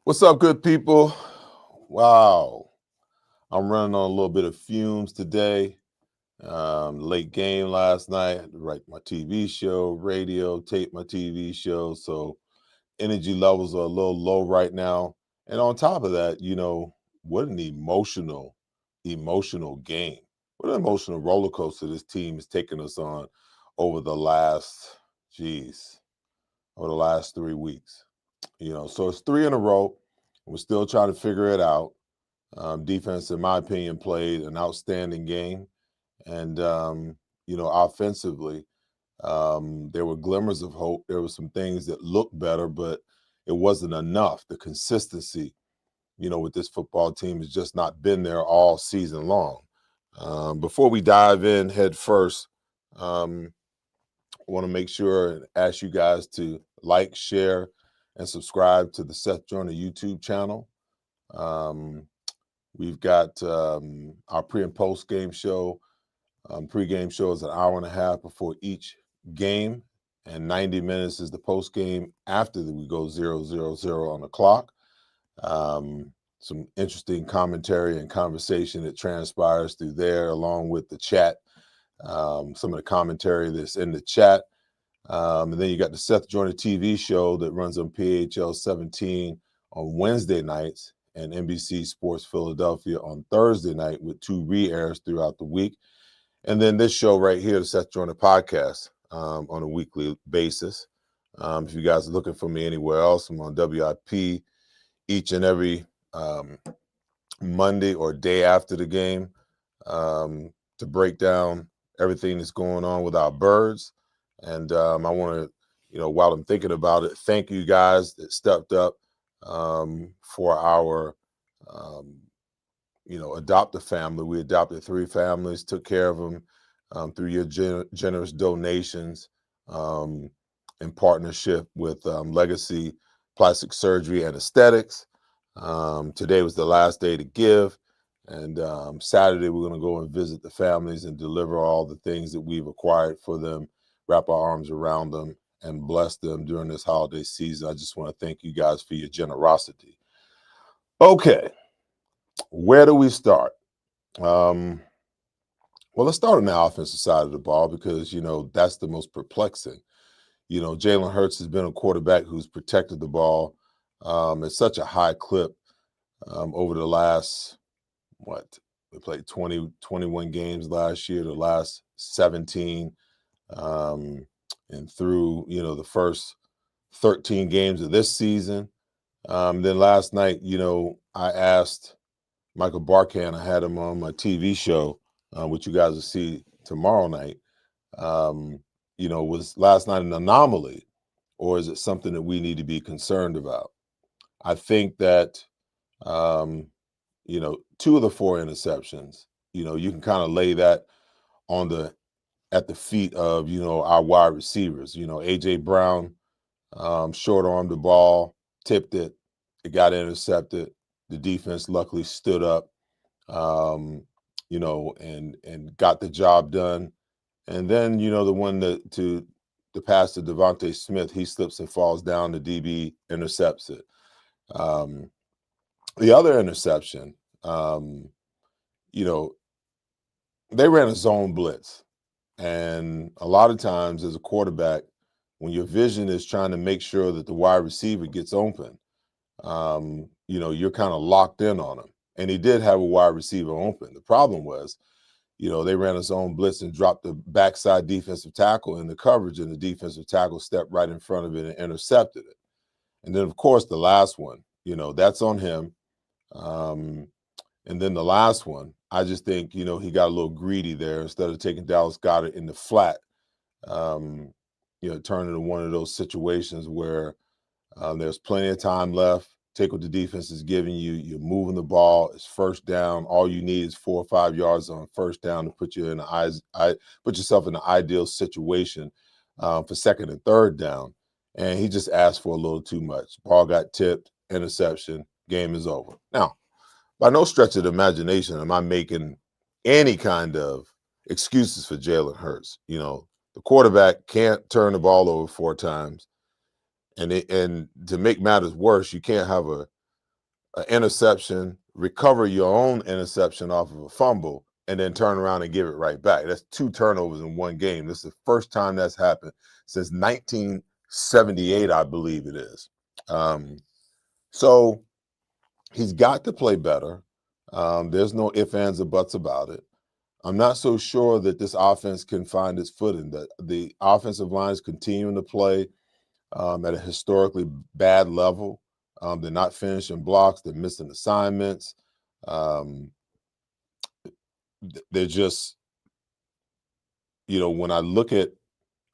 What's up, good people? Wow, I'm running on a little bit of fumes today. Late game last night. I had to write my TV show, radio, tape my TV show. So energy levels are a little low right now. And on top of that, what an emotional game. What an emotional roller coaster this team is taking us on over the last, over the last 3 weeks. So it's three in a row. We're still trying to figure it out. Defense, in my opinion, played an outstanding game. And, offensively, there were glimmers of hope. There were some things that looked better, but it wasn't enough. The consistency, with this football team has just not been there all season long. Before we dive in head first, I want to make sure and ask you guys to like, share, and subscribe to the Seth Joyner YouTube channel. We've got our pre and post game show. Pre-game show is an hour and a half before each game, and 90 minutes is the post game after we go 0-0-0 on the clock. Some interesting commentary and conversation that transpires through there, along with the chat. Some of the commentary that's in the chat. And then you got the Seth Joyner TV show that runs on PHL 17 on Wednesday nights and NBC Sports Philadelphia on Thursday night, with 2 re-airs throughout the week. And then this show right here, the Seth Joyner podcast, on a weekly basis. If you guys are looking for me anywhere else, I'm on WIP each and every Monday or day after the game to break down everything that's going on with our birds. And I want to, while I'm thinking about it, thank you guys that stepped up for our, adoptive family. We adopted 3 families, took care of them through your generous donations in partnership with Legacy Plastic Surgery and Aesthetics. Today was the last day to give. And Saturday, we're going to go and visit the families and deliver all the things that we've acquired for them, wrap our arms around them, and bless them during this holiday season. I just want to thank you guys for your generosity. Okay, where do we start? Well, let's start on the offensive side of the ball because, that's the most perplexing. Jalen Hurts has been a quarterback who's protected the ball at such a high clip over the last, we played 21 games last year, the last 17, and through, the first 13 games of this season. Then last night, I asked Michael Barkan, I had him on my TV show, which you guys will see tomorrow night. Was last night an anomaly, or is it something that we need to be concerned about? I think that, 2 of the 4 interceptions, you can kind of lay that at the feet of, our wide receivers. A.J. Brown short-armed the ball, tipped it, it got intercepted. The defense luckily stood up, and got the job done. And then, the one to pass to Devontae Smith, he slips and falls down. The DB intercepts it. The other interception, they ran a zone blitz. And a lot of times as a quarterback, when your vision is trying to make sure that the wide receiver gets open, you're kind of locked in on him. And he did have a wide receiver open. The problem was, they ran a zone blitz and dropped the backside defensive tackle in the coverage, and the defensive tackle stepped right in front of it and intercepted it. And then, of course, the last one, that's on him. And then the last one, I just think, he got a little greedy there. Instead of taking Dallas Goedert in the flat, turn into one of those situations where there's plenty of time left. Take what the defense is giving you. You're moving the ball. It's first down. All you need is 4 or 5 yards on first down to put you in put yourself in the ideal situation for second and third down. And he just asked for a little too much. Ball got tipped, interception, game is over. Now, by no stretch of the imagination am I making any kind of excuses for Jalen Hurts. The quarterback can't turn the ball over 4 times. And to make matters worse, you can't have an interception, recover your own interception off of a fumble, and then turn around and give it right back. That's 2 turnovers in one game. This is the first time that's happened since 1978, I believe it is. So he's got to play better. There's no ifs, ands, or buts about it. I'm not so sure that this offense can find its footing. That the offensive line is continuing to play at a historically bad level. They're not finishing blocks. They're missing assignments. They're just, when I look at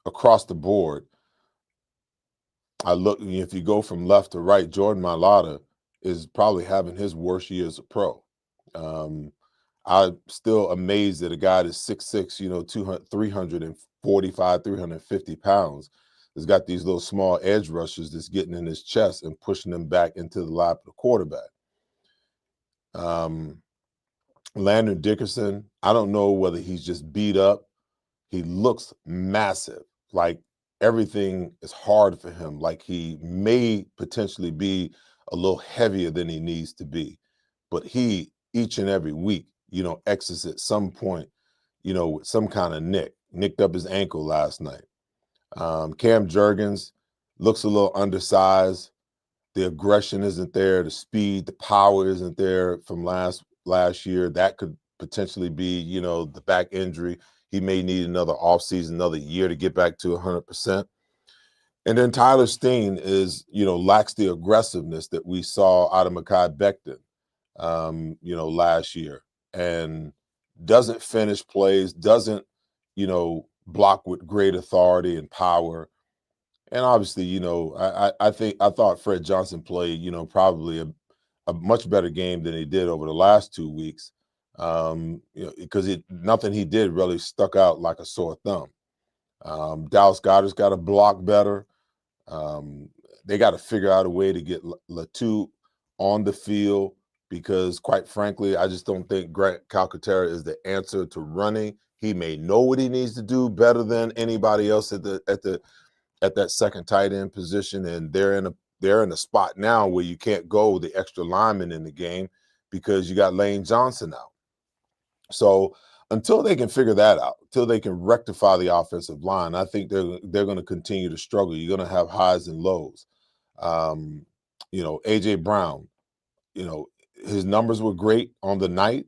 across the board, if you go from left to right, Jordan Mailata is probably having his worst year as a pro. I'm still amazed that a guy that's 6'6", 345, 350 pounds, has got these little small edge rushers that's getting in his chest and pushing them back into the lap of the quarterback. Landon Dickerson, I don't know whether he's just beat up. He looks massive, like everything is hard for him, like he may potentially be a little heavier than he needs to be. But he, each and every week, exits at some point, with some kind of nicked up his ankle last night. Cam Jurgens looks a little undersized. The aggression isn't there. The speed, the power isn't there from last year. That could potentially be, the back injury. He may need another offseason, another year to get back to 100%. And then Tyler Steen lacks the aggressiveness that we saw out of Mekhi Becton, last year, and doesn't finish plays, doesn't, block with great authority and power. And obviously, I thought Fred Johnson played, probably a much better game than he did over the last 2 weeks, because nothing he did really stuck out like a sore thumb. Dallas Goedert's got to block better. They got to figure out a way to get Latu on the field, because quite frankly, I just don't think Grant Calcaterra is the answer to running. He may know what he needs to do better than anybody else at that second tight end position, and they're in a spot now where you can't go the extra lineman in the game because you got Lane Johnson out. So until they can figure that out, until they can rectify the offensive line, I think they're going to continue to struggle. You're going to have highs and lows. AJ Brown, his numbers were great on the night,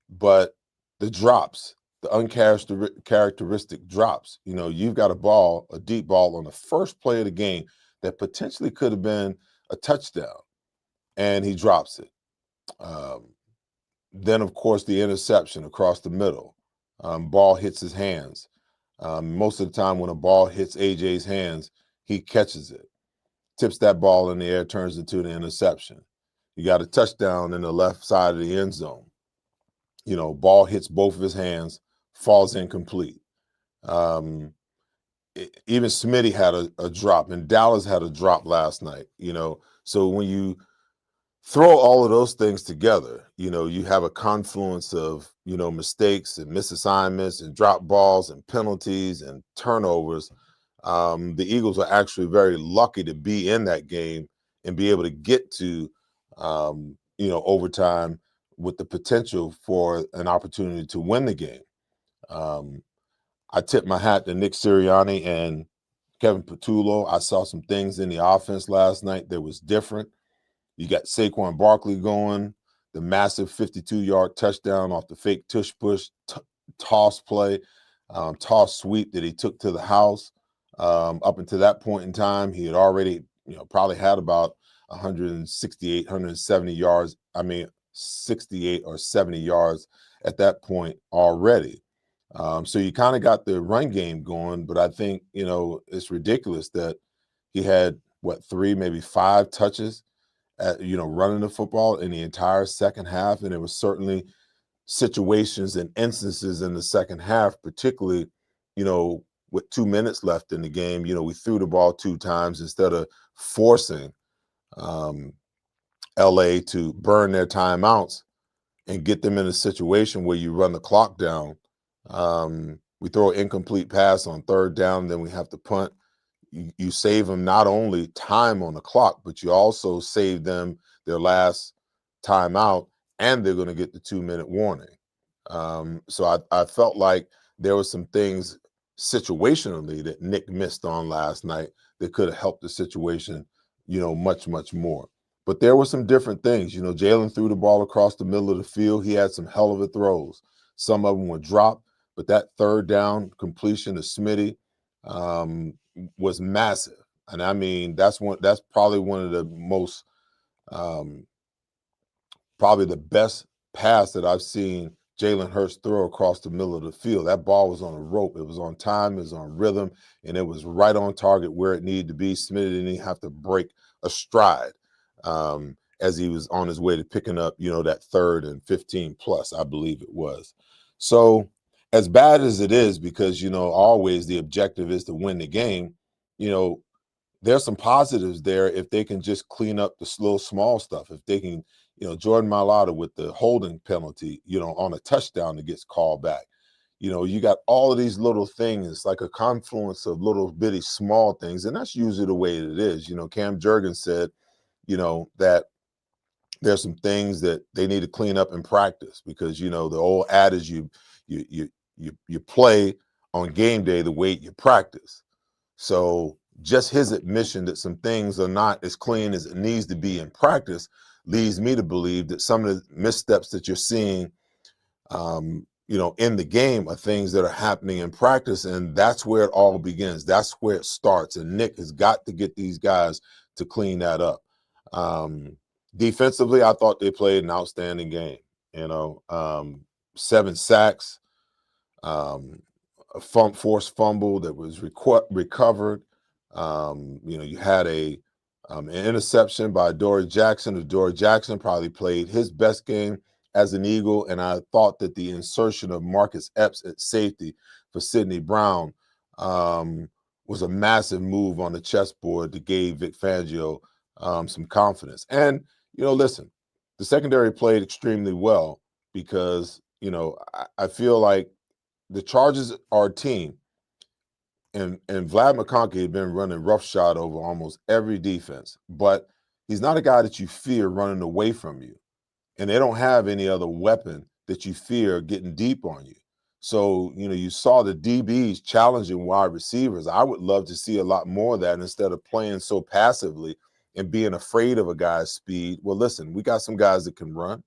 but the drops, the uncharacteristic drops, you've got a deep ball on the first play of the game that potentially could have been a touchdown, and he drops it. Then, of course, the interception across the middle. Ball hits his hands. Most of the time when a ball hits AJ's hands, he catches it, tips that ball in the air, turns it to an interception. You got a touchdown in the left side of the end zone. Ball hits both of his hands, falls incomplete. Even Smitty had a drop, and Dallas had a drop last night. So when you throw all of those things together, you have a confluence of, mistakes and misassignments and drop balls and penalties and turnovers. The Eagles are actually very lucky to be in that game and be able to get to, overtime with the potential for an opportunity to win the game. I tip my hat to Nick Sirianni and Kevin Patullo. I saw some things in the offense last night that was different. You got Saquon Barkley going, the massive 52-yard touchdown off the fake tush push toss play, toss sweep that he took to the house. Up until that point in time, he had already, probably had about 168, 170 yards. 68 or 70 yards at that point already. So you kind of got the run game going, but I think, it's ridiculous that he had what, three, maybe five touches at, running the football in the entire second half. And it was certainly situations and instances in the second half, particularly, with 2 minutes left in the game. We threw the ball two times instead of forcing um, LA to burn their timeouts and get them in a situation where you run the clock down. We throw an incomplete pass on third down, then we have to punt. You save them not only time on the clock, but you also save them their last timeout, and they're going to get the 2-minute warning. So I felt like there were some things situationally that Nick missed on last night that could have helped the situation, much, much more. But there were some different things. Jalen threw the ball across the middle of the field. He had some hell of a throws. Some of them were dropped, but that third down completion to Smitty was massive. And I mean, that's probably one of the most probably the best pass that I've seen Jalen Hurts throw across the middle of the field. That ball was on a rope. It was on time. It was on rhythm, and it was right on target where it needed to be. Smitty didn't even have to break a stride as he was on his way to picking up, that 3rd and 15 plus, I believe it was. So as bad as it is, because, always the objective is to win the game, there's some positives there if they can just clean up the little small stuff. If they can, Jordan Mailata with the holding penalty, on a touchdown that gets called back. You got all of these little things, like a confluence of little bitty small things, and that's usually the way it is. Cam Jurgens said, that there's some things that they need to clean up in practice because, the old adage, you play on game day the way you practice. So just his admission that some things are not as clean as it needs to be in practice leads me to believe that some of the missteps that you're seeing, in the game are things that are happening in practice. And that's where it all begins. That's where it starts. And Nick has got to get these guys to clean that up. Defensively, I thought they played an outstanding game. 7 sacks, a forced fumble that was recovered. You had an interception by Dory Jackson. Dory Jackson probably played his best game as an Eagle, and I thought that the insertion of Marcus Epps at safety for Sidney Brown was a massive move on the chessboard that gave Vic Fangio some confidence. And, listen, the secondary played extremely well because, I feel like the Chargers are a team, and Vlad McConkey had been running roughshod over almost every defense, but he's not a guy that you fear running away from you. And they don't have any other weapon that you fear getting deep on you. So, you saw the DBs challenging wide receivers. I would love to see a lot more of that instead of playing so passively and being afraid of a guy's speed. Well, listen, we got some guys that can run,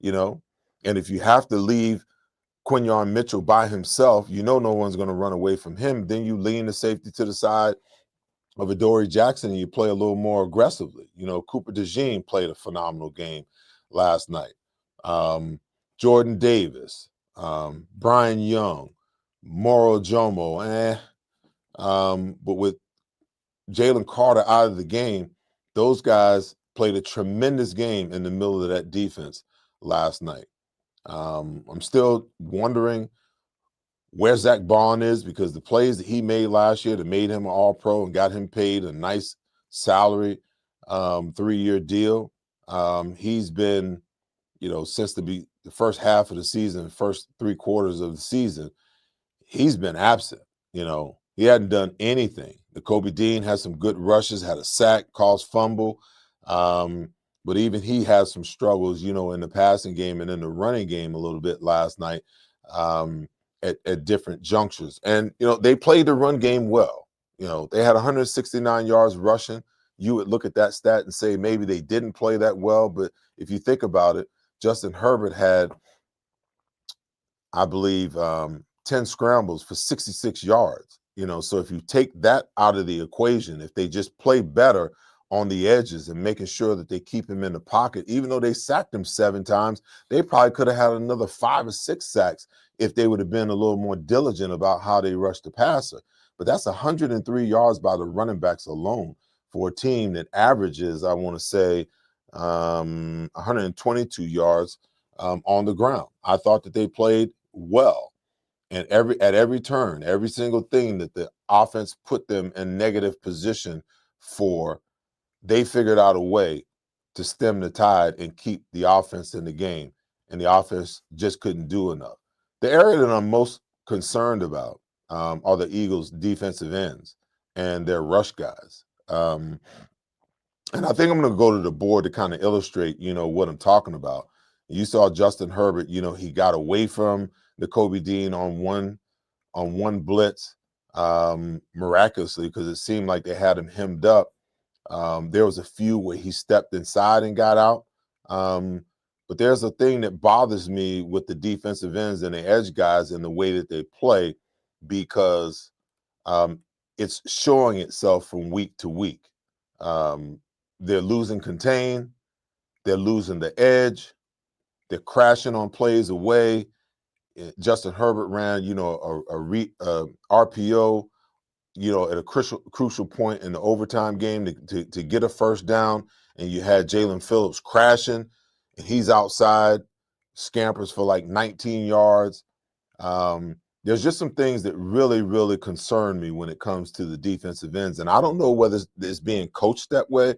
and if you have to leave Quinyon Mitchell by himself, no one's going to run away from him. Then you lean the safety to the side of Adoree Jackson and you play a little more aggressively. Cooper DeJean played a phenomenal game last night. Jordan Davis, Brian Young, Moro Jomo, but with Jalen Carter out of the game, those guys played a tremendous game in the middle of that defense last night. I'm still wondering where Zach Bond is, because the plays that he made last year that made him an All-Pro and got him paid a nice salary, 3-year deal. He's been, since the first half of the season, first 3 quarters of the season, he's been absent. He hadn't done anything. The Kobe Dean has some good rushes, had a sack, caused fumble. But even he has some struggles, in the passing game and in the running game a little bit last night at different junctures. And, they played the run game well. They had 169 yards rushing. You would look at that stat and say maybe they didn't play that well. But if you think about it, Justin Herbert had, I believe, 10 scrambles for 66 yards. So if you take that out of the equation, if they just play better on the edges and making sure that they keep him in the pocket, even though they sacked him 7 times, they probably could have had another 5 or 6 sacks, if they would have been a little more diligent about how they rushed the passer. But that's 103 yards by the running backs alone for a team that averages, I want to say, 122 yards on the ground. I thought that they played well. And at every turn, every single thing that the offense put them in negative position for, they figured out a way to stem the tide and keep the offense in the game. And the offense just couldn't do enough. The area that I'm most concerned about are the Eagles' defensive ends and their rush guys. And I think I'm going to go to the board to kind of illustrate, what I'm talking about. You saw Justin Herbert, he got away from the Kobe Dean on one blitz miraculously, because it seemed like they had him hemmed up. There was a few where he stepped inside and got out. But there's a thing that bothers me with the defensive ends and the edge guys and the way that they play, because it's showing itself from week to week. They're losing contain. They're losing the edge. They're crashing on plays away. Justin Herbert ran, a RPO, at a crucial point in the overtime game to get a first down, and you had Jalen Phillips crashing, and he's outside, scampers for like 19 yards. There's just some things that really, really concern me when it comes to the defensive ends, and I don't know whether it's being coached that way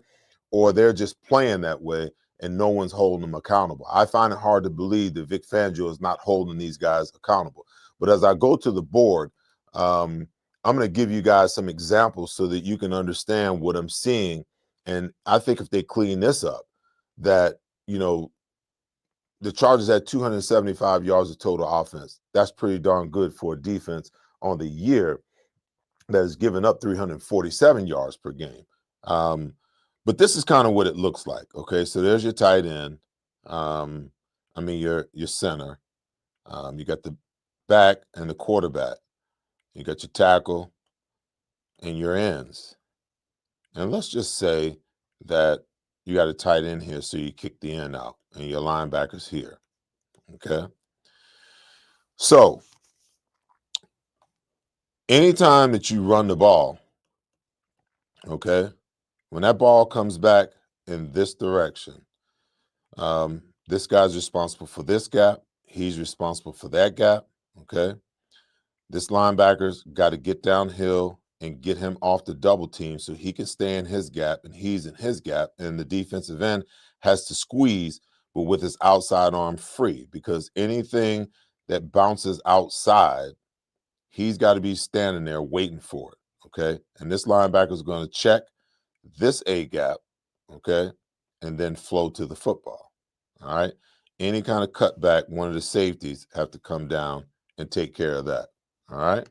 or they're just playing that way and no one's holding them accountable. I find it hard to believe that Vic Fangio is not holding these guys accountable. But as I go to the board, I'm going to give you guys some examples so that you can understand what I'm seeing. And I think if they clean this up, that, the Chargers had 275 yards of total offense. That's pretty darn good for a defense on the year that has given up 347 yards per game. But this is kind of what it looks like. Okay, so there's your tight end. Your center. You got the back and the quarterback. You got your tackle and your ends. And let's just say that you got a tight end here, so you kick the end out, and your linebacker's here. Okay. So anytime that you run the ball, okay, when that ball comes back in this direction, this guy's responsible for this gap. He's responsible for that gap. Okay. This linebacker's got to get downhill and get him off the double team so he can stay in his gap and he's in his gap. And the defensive end has to squeeze, but with his outside arm free, because anything that bounces outside, he's got to be standing there waiting for it. Okay. And this linebacker is going to check this A gap. Okay. And then flow to the football. All right. Any kind of cutback, one of the safeties have to come down and take care of that. All right.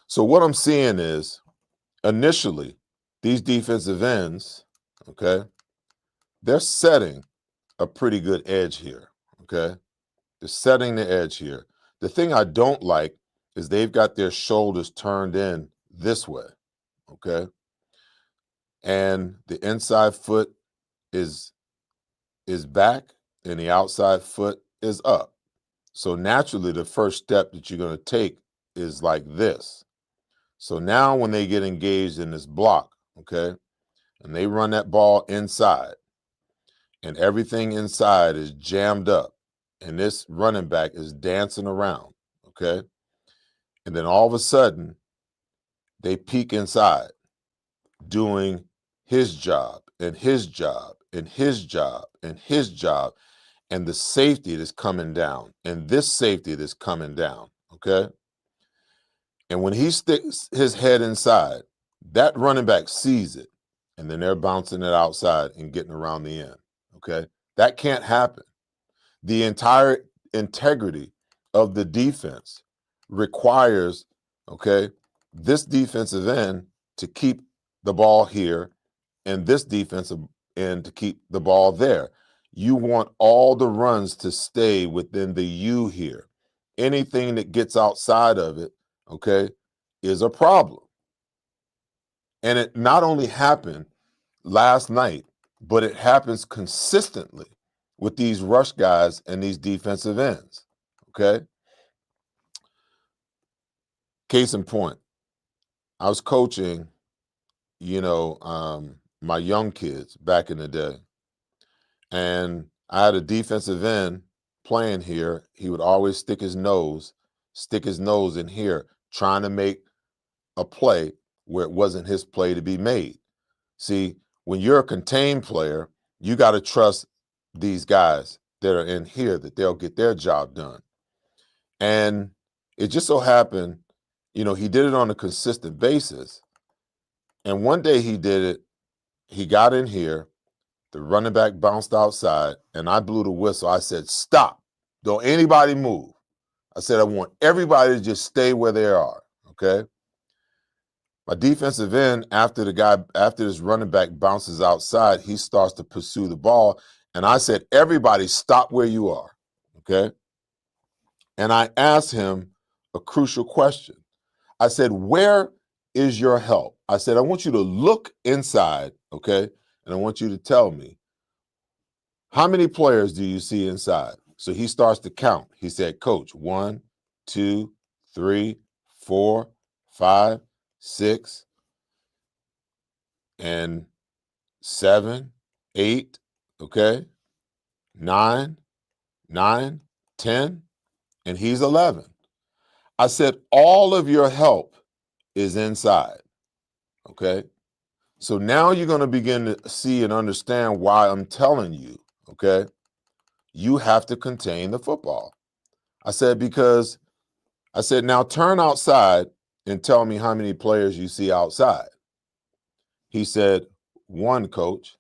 So what I'm seeing is, initially, these defensive ends, okay, they're setting a pretty good edge here. Okay. They're setting the edge here. The thing I don't like is they've got their shoulders turned in this way. Okay. And the inside foot is back and the outside foot is up. So naturally, the first step that you're going to take is like this. So now when they get engaged in this block, okay, and they run that ball inside, and everything inside is jammed up, and this running back is dancing around, okay, and then all of a sudden, they peek inside, doing his job and his job and his job and his job, and the safety that's coming down, and this safety that's coming down, okay? And when he sticks his head inside, that running back sees it, and then they're bouncing it outside and getting around the end, okay? That can't happen. The entire integrity of the defense requires, okay, this defensive end to keep the ball here and this defensive end to keep the ball there. You want all the runs to stay within the U here. Anything that gets outside of it, okay, is a problem. And it not only happened last night, but it happens consistently with these rush guys and these defensive ends, okay? Case in point, I was coaching, my young kids back in the day, and I had a defensive end playing here. He would always stick his nose in here, trying to make a play where it wasn't his play to be made. See, when you're a contained player, you got to trust these guys that are in here that they'll get their job done. And it just so happened, he did it on a consistent basis. And one day he did it, he got in here, the running back bounced outside, and I blew the whistle. I said, "Stop. Don't anybody move." I said, "I want everybody to just stay where they are." Okay. My defensive end, after this running back bounces outside, he starts to pursue the ball. And I said, "Everybody stop where you are." Okay. And I asked him a crucial question. I said, "Where is your help?" I said, "I want you to look inside, okay? And I want you to tell me, how many players do you see inside?" So he starts to count. He said, "Coach, 1, 2, 3, 4, 5, 6, and 7, 8, okay? 9, 10, and he's 11. I said, "All of your help is inside." Okay. So now you're going to begin to see and understand why I'm telling you, okay, you have to contain the football. I said, now turn outside and tell me how many players you see outside. He said, "1, coach."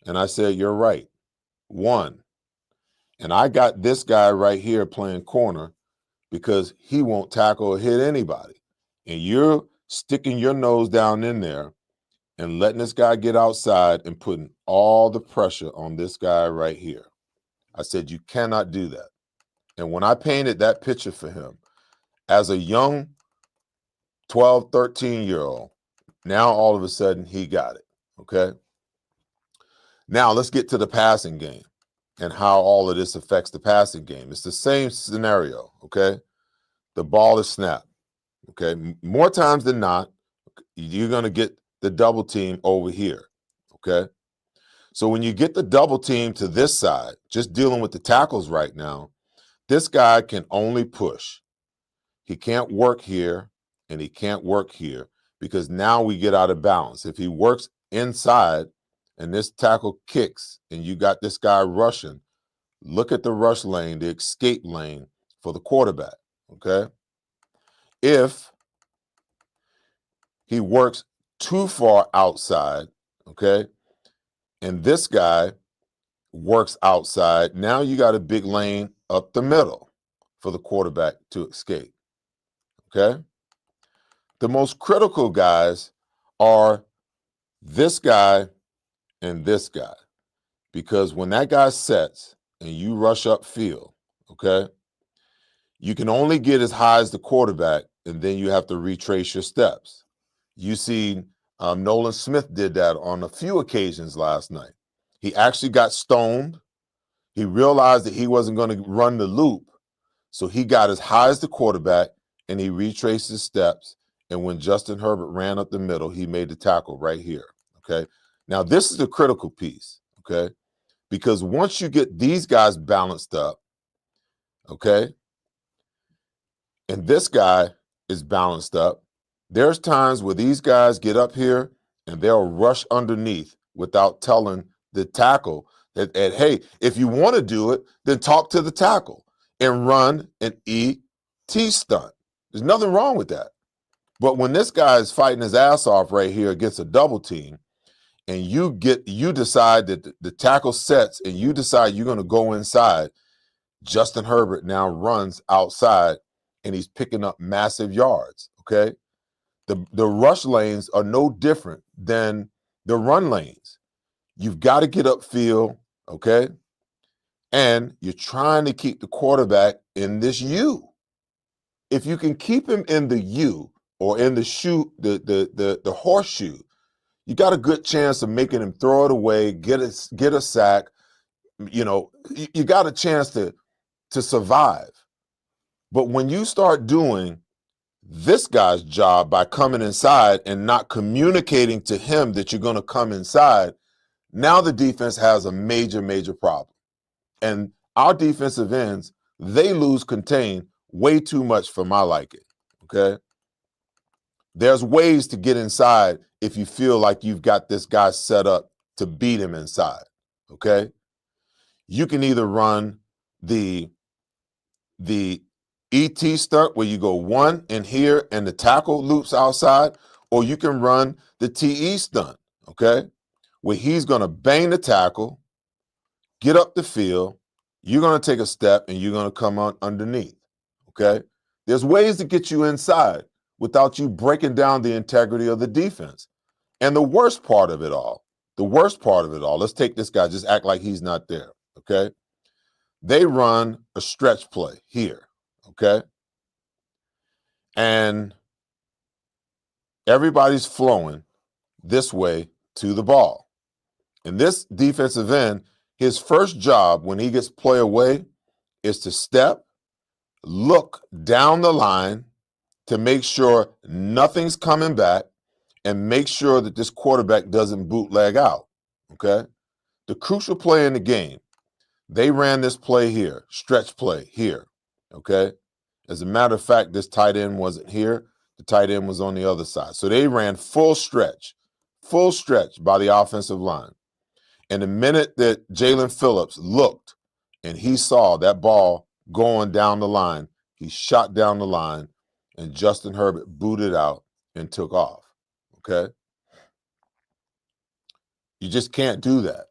And I said, "You're right, 1. And I got this guy right here playing corner because he won't tackle or hit anybody. And you're sticking your nose down in there and letting this guy get outside and putting all the pressure on this guy right here." I said, "You cannot do that." And when I painted that picture for him as a young 12, 13-year-old, now all of a sudden he got it. Okay. Now let's get to the passing game and how all of this affects the passing game. It's the same scenario. Okay. The ball is snapped. Okay. More times than not, you're going to get the double team over here. Okay. So when you get the double team to this side, just dealing with the tackles right now, this guy can only push. He can't work here and he can't work here because now we get out of balance. If he works inside and this tackle kicks and you got this guy rushing, look at the rush lane, the escape lane for the quarterback. Okay. If he works too far outside, okay, and this guy works outside, now you got a big lane up the middle for the quarterback to escape. Okay. The most critical guys are this guy and this guy, because when that guy sets and you rush upfield, okay, you can only get as high as the quarterback, and then you have to retrace your steps. You see, Nolan Smith did that on a few occasions last night. He actually got stoned. He realized that he wasn't going to run the loop, so he got as high as the quarterback and he retraced his steps. And when Justin Herbert ran up the middle, he made the tackle right here. Okay. Now, this is the critical piece. Okay. Because once you get these guys balanced up, okay, and this guy is balanced up, there's times where these guys get up here and they'll rush underneath without telling the tackle that, hey, if you want to do it, then talk to the tackle and run an ET stunt. There's nothing wrong with that. But when this guy is fighting his ass off right here against a double team, and you decide that the tackle sets and you decide you're going to go inside, Justin Herbert now runs outside and he's picking up massive yards. Okay. The rush lanes are no different than the run lanes. You've got to get upfield. Okay. And you're trying to keep the quarterback in this U. If you can keep him in the U or in the the horseshoe, you got a good chance of making him throw it away, get a sack. You got a chance to survive. But when you start doing this guy's job by coming inside and not communicating to him that you're going to come inside. Now the defense has a major, major problem. And our defensive ends, they lose contain way too much for my liking. Okay. There's ways to get inside if you feel like you've got this guy set up to beat him inside. Okay. You can either run the ET stunt where you go one in here and the tackle loops outside, or you can run the TE stunt, okay, where he's going to bang the tackle, get up the field, you're going to take a step, and you're going to come on underneath, okay? There's ways to get you inside without you breaking down the integrity of the defense. And the worst part of it all, let's take this guy, just act like he's not there, okay? They run a stretch play here, okay? And everybody's flowing this way to the ball. And this defensive end, his first job when he gets play away is to step, look down the line to make sure nothing's coming back and make sure that this quarterback doesn't bootleg out, okay? The crucial play in the game, they ran this play here, stretch play here, okay? As a matter of fact, this tight end wasn't here. The tight end was on the other side. So they ran full stretch by the offensive line. And the minute that Jalen Phillips looked and he saw that ball going down the line, he shot down the line and Justin Herbert booted out and took off, okay? You just can't do that.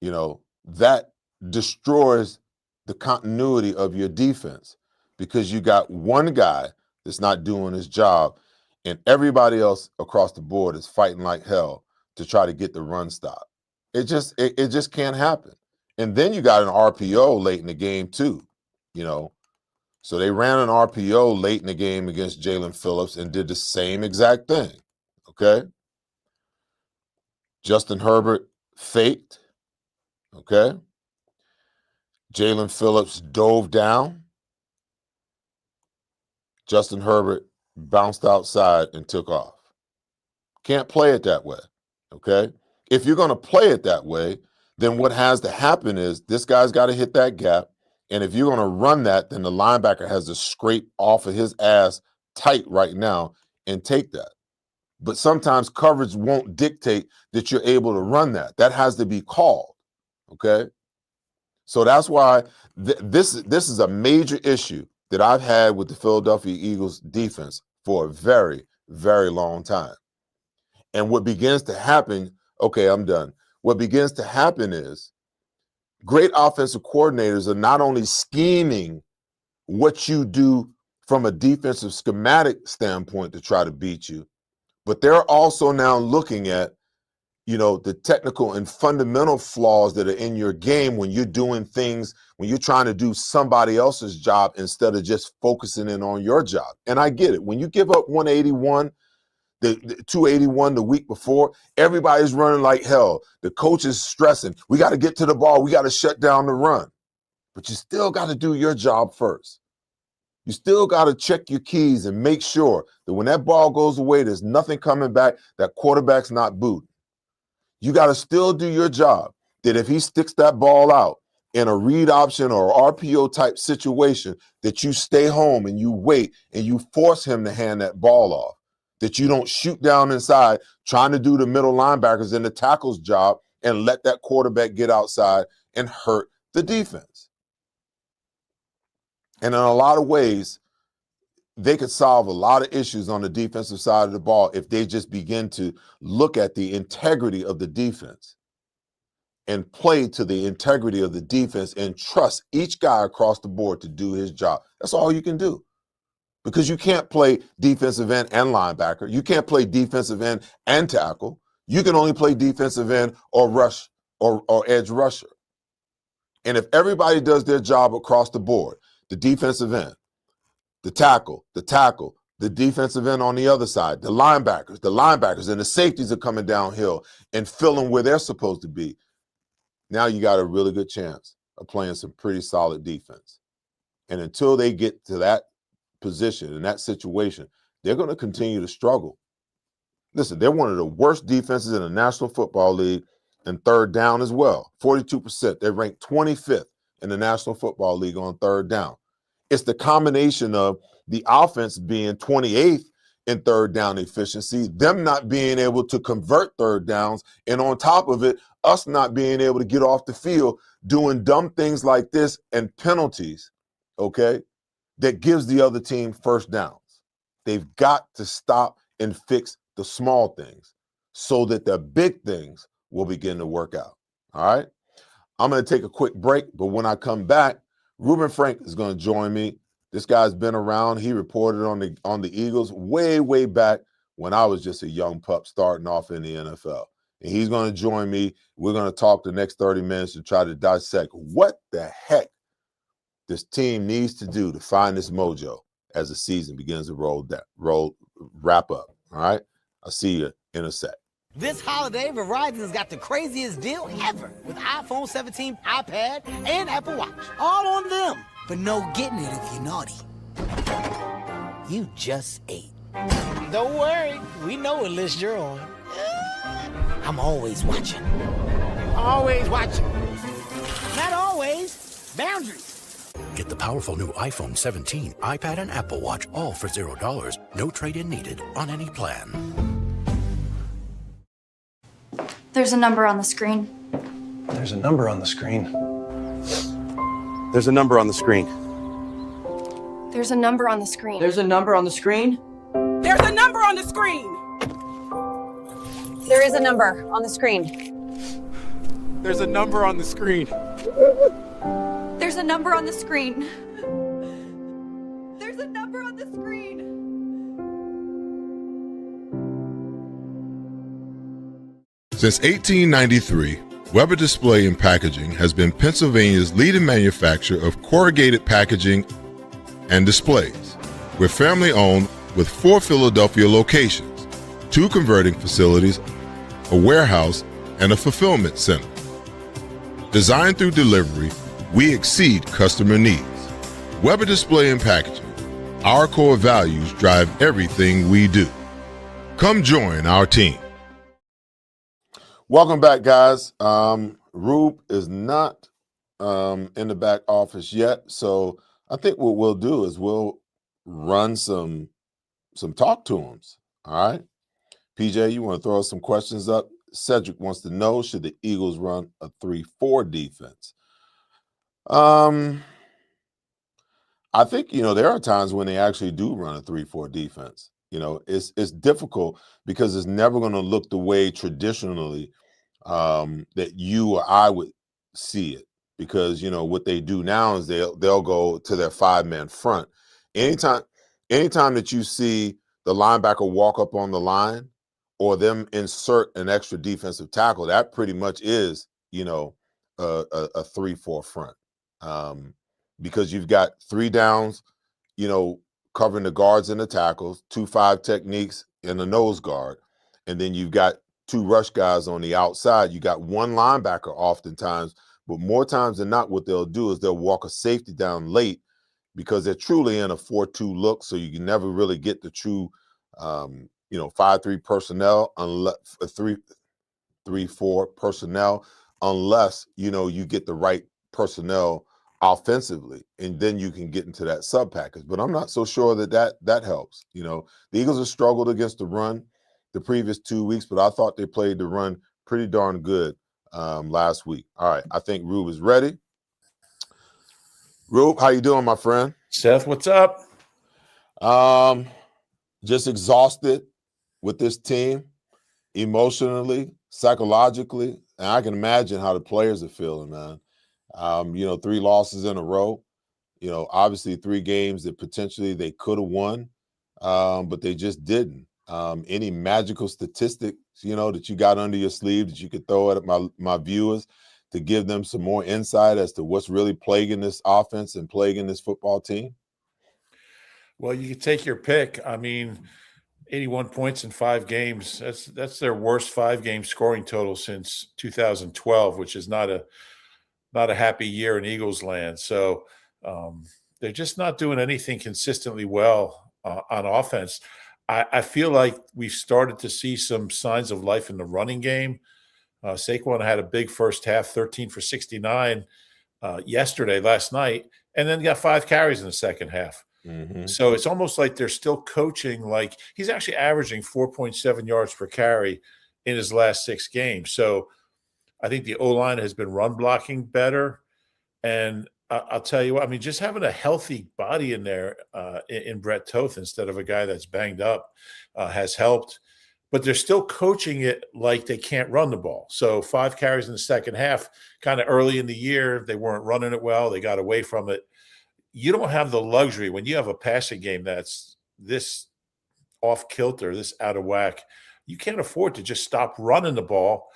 You know, that destroys the continuity of your defense because you got one guy that's not doing his job and everybody else across the board is fighting like hell to try to get the run stop. It just can't happen. And then you got an RPO late in the game too, you know. So they ran an RPO late in the game against Jalen Phillips and did the same exact thing, okay? Justin Herbert faked, okay? Jalen Phillips dove down. Justin Herbert bounced outside and took off. Can't play it that way, okay? If you're going to play it that way, then what has to happen is this guy's got to hit that gap. And if you're going to run that, then the linebacker has to scrape off of his ass tight right now and take that. But sometimes coverage won't dictate that you're able to run that. That has to be called, okay? So that's why this is a major issue that I've had with the Philadelphia Eagles defense for a very, very long time. And what begins to happen, okay, I'm done. What begins to happen is great offensive coordinators are not only scheming what you do from a defensive schematic standpoint to try to beat you, but they're also now looking at, you know, the technical and fundamental flaws that are in your game when you're doing things, when you're trying to do somebody else's job instead of just focusing in on your job. And I get it. When you give up 181, the 281 the week before, everybody's running like hell. The coach is stressing. We got to get to the ball. We got to shut down the run. But you still got to do your job first. You still got to check your keys and make sure that when that ball goes away, there's nothing coming back, that quarterback's not booting. You got to still do your job, that if he sticks that ball out in a read option or RPO type situation, that you stay home and you wait and you force him to hand that ball off, that you don't shoot down inside trying to do the middle linebackers and the tackle's job and let that quarterback get outside and hurt the defense. And in a lot of ways, they could solve a lot of issues on the defensive side of the ball if they just begin to look at the integrity of the defense and play to the integrity of the defense and trust each guy across the board to do his job. That's all you can do. Because you can't play defensive end and linebacker. You can't play defensive end and tackle. You can only play defensive end or rush or edge rusher. And if everybody does their job across the board, the defensive end, the tackle, the defensive end on the other side, the linebackers, and the safeties are coming downhill and filling where they're supposed to be. Now you got a really good chance of playing some pretty solid defense. And until they get to that position, in that situation, they're going to continue to struggle. Listen, they're one of the worst defenses in the National Football League and third down as well. 42%. They're ranked 25th in the National Football League on third down. It's the combination of the offense being 28th in third down efficiency, them not being able to convert third downs, and on top of it, us not being able to get off the field doing dumb things like this and penalties, okay, that gives the other team first downs. They've got to stop and fix the small things so that the big things will begin to work out. All right? I'm going to take a quick break, but when I come back, Rubin Frank is going to join me. This guy's been around. He reported on the Eagles way back when I was just a young pup starting off in the NFL. And he's going to join me. We're going to talk the next 30 minutes to try to dissect what the heck this team needs to do to find this mojo as the season begins to wrap up. All right? I'll see you in a sec. This holiday, Verizon's got the craziest deal ever with iPhone 17, iPad, and Apple Watch. All on them. But no getting it if you're naughty. You just ate. Don't worry. We know what list you're on. I'm always watching. Always watching. Not always. Boundaries. Get the powerful new iPhone 17, iPad, and Apple Watch all for $0. No trade-in needed on any plan. There's a number on the screen. There's a number on the screen. There's a number on the screen. There's a number on the screen. There's a number on the screen. There's a number on the screen. There is a number on the screen. There's a number on the screen. There's a number on the screen. There's a number on the screen. Since 1893, Weber Display and Packaging has been Pennsylvania's leading manufacturer of corrugated packaging and displays. We're family owned with 4 Philadelphia locations, 2 converting facilities, a warehouse, and a fulfillment center. Designed through delivery, we exceed customer needs. Weber Display and Packaging, our core values drive everything we do. Come join our team. Welcome back, guys. Rube is not in the back office yet, so I think what we'll do is we'll run some talk to him. All right, PJ, you want to throw us some questions up? Cedric wants to know, should the Eagles run a 3-4 defense? I think, there are times when they actually do run a 3-4 defense. It's difficult because it's never going to look the way traditionally that you or I would see it, because what they do now is they'll go to their 5-man front. Anytime that you see the linebacker walk up on the line or them insert an extra defensive tackle, that pretty much is a 3-4 front, because you've got 3 downs, covering the guards and the tackles, 2-5 techniques and a nose guard. And then you've got 2 rush guys on the outside. You got 1 linebacker oftentimes, but more times than not, what they'll do is they'll walk a safety down late because they're truly in a 4-2 look. So you can never really get the true, 5-3 personnel, unless 3-4 personnel, unless, you get the right personnel offensively, and then you can get into that sub package. But I'm not so sure that helps. The Eagles have struggled against the run the previous 2 weeks, but I thought they played the run pretty darn good last week. All right, I think Rube is ready. Rube, how you doing, my friend? Seth, what's up? Just exhausted with this team, emotionally, psychologically, and I can imagine how the players are feeling, man. 3 losses in a row, obviously 3 games that potentially they could have won, but they just didn't. Any magical statistics, that you got under your sleeve that you could throw at my viewers to give them some more insight as to what's really plaguing this offense and plaguing this football team? Well, you can take your pick. 81 points in 5 games. That's their worst 5-game scoring total since 2012, which is not a happy year in Eagles land. So they're just not doing anything consistently well on offense. I feel like we've started to see some signs of life in the running game. Saquon had a big first half, 13 for 69 last night, and then got 5 carries in the second half. Mm-hmm. So it's almost like they're still coaching. Like he's actually averaging 4.7 yards per carry in his last 6 games. So I think the O-line has been run blocking better. And I'll tell you what, I mean, just having a healthy body in there in Brett Toth instead of a guy that's banged up has helped. But they're still coaching it like they can't run the ball. So 5 carries in the second half, kind of early in the year, they weren't running it well. They got away from it. You don't have the luxury when you have a passing game that's this off kilter, this out of whack. You can't afford to just stop running the ball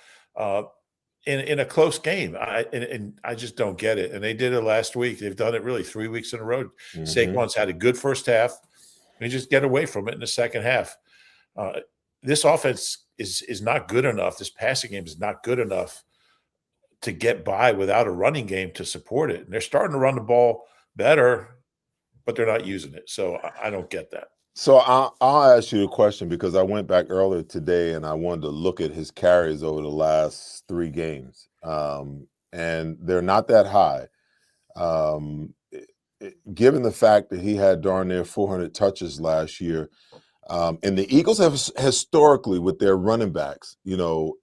in a close game. And I just don't get it. And they did it last week. They've done it really 3 weeks in a row. Mm-hmm. Saquon's had a good first half. They just get away from it in the second half. This offense is not good enough. This passing game is not good enough to get by without a running game to support it. And they're starting to run the ball better, but they're not using it. So I don't get that. So I'll ask you a question because I went back earlier today and I wanted to look at his carries over the last 3 games. And they're not that high. Given the fact that he had darn near 400 touches last year, and the Eagles have historically with their running backs,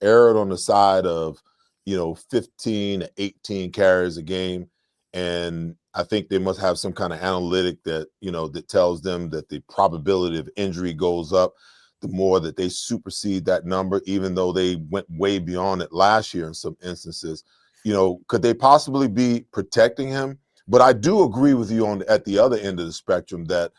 erred on the side of, 15 to 18 carries a game. And I think they must have some kind of analytic that, that tells them that the probability of injury goes up the more that they supersede that number, even though they went way beyond it last year in some instances. Could they possibly be protecting him? But I do agree with you at the other end of the spectrum that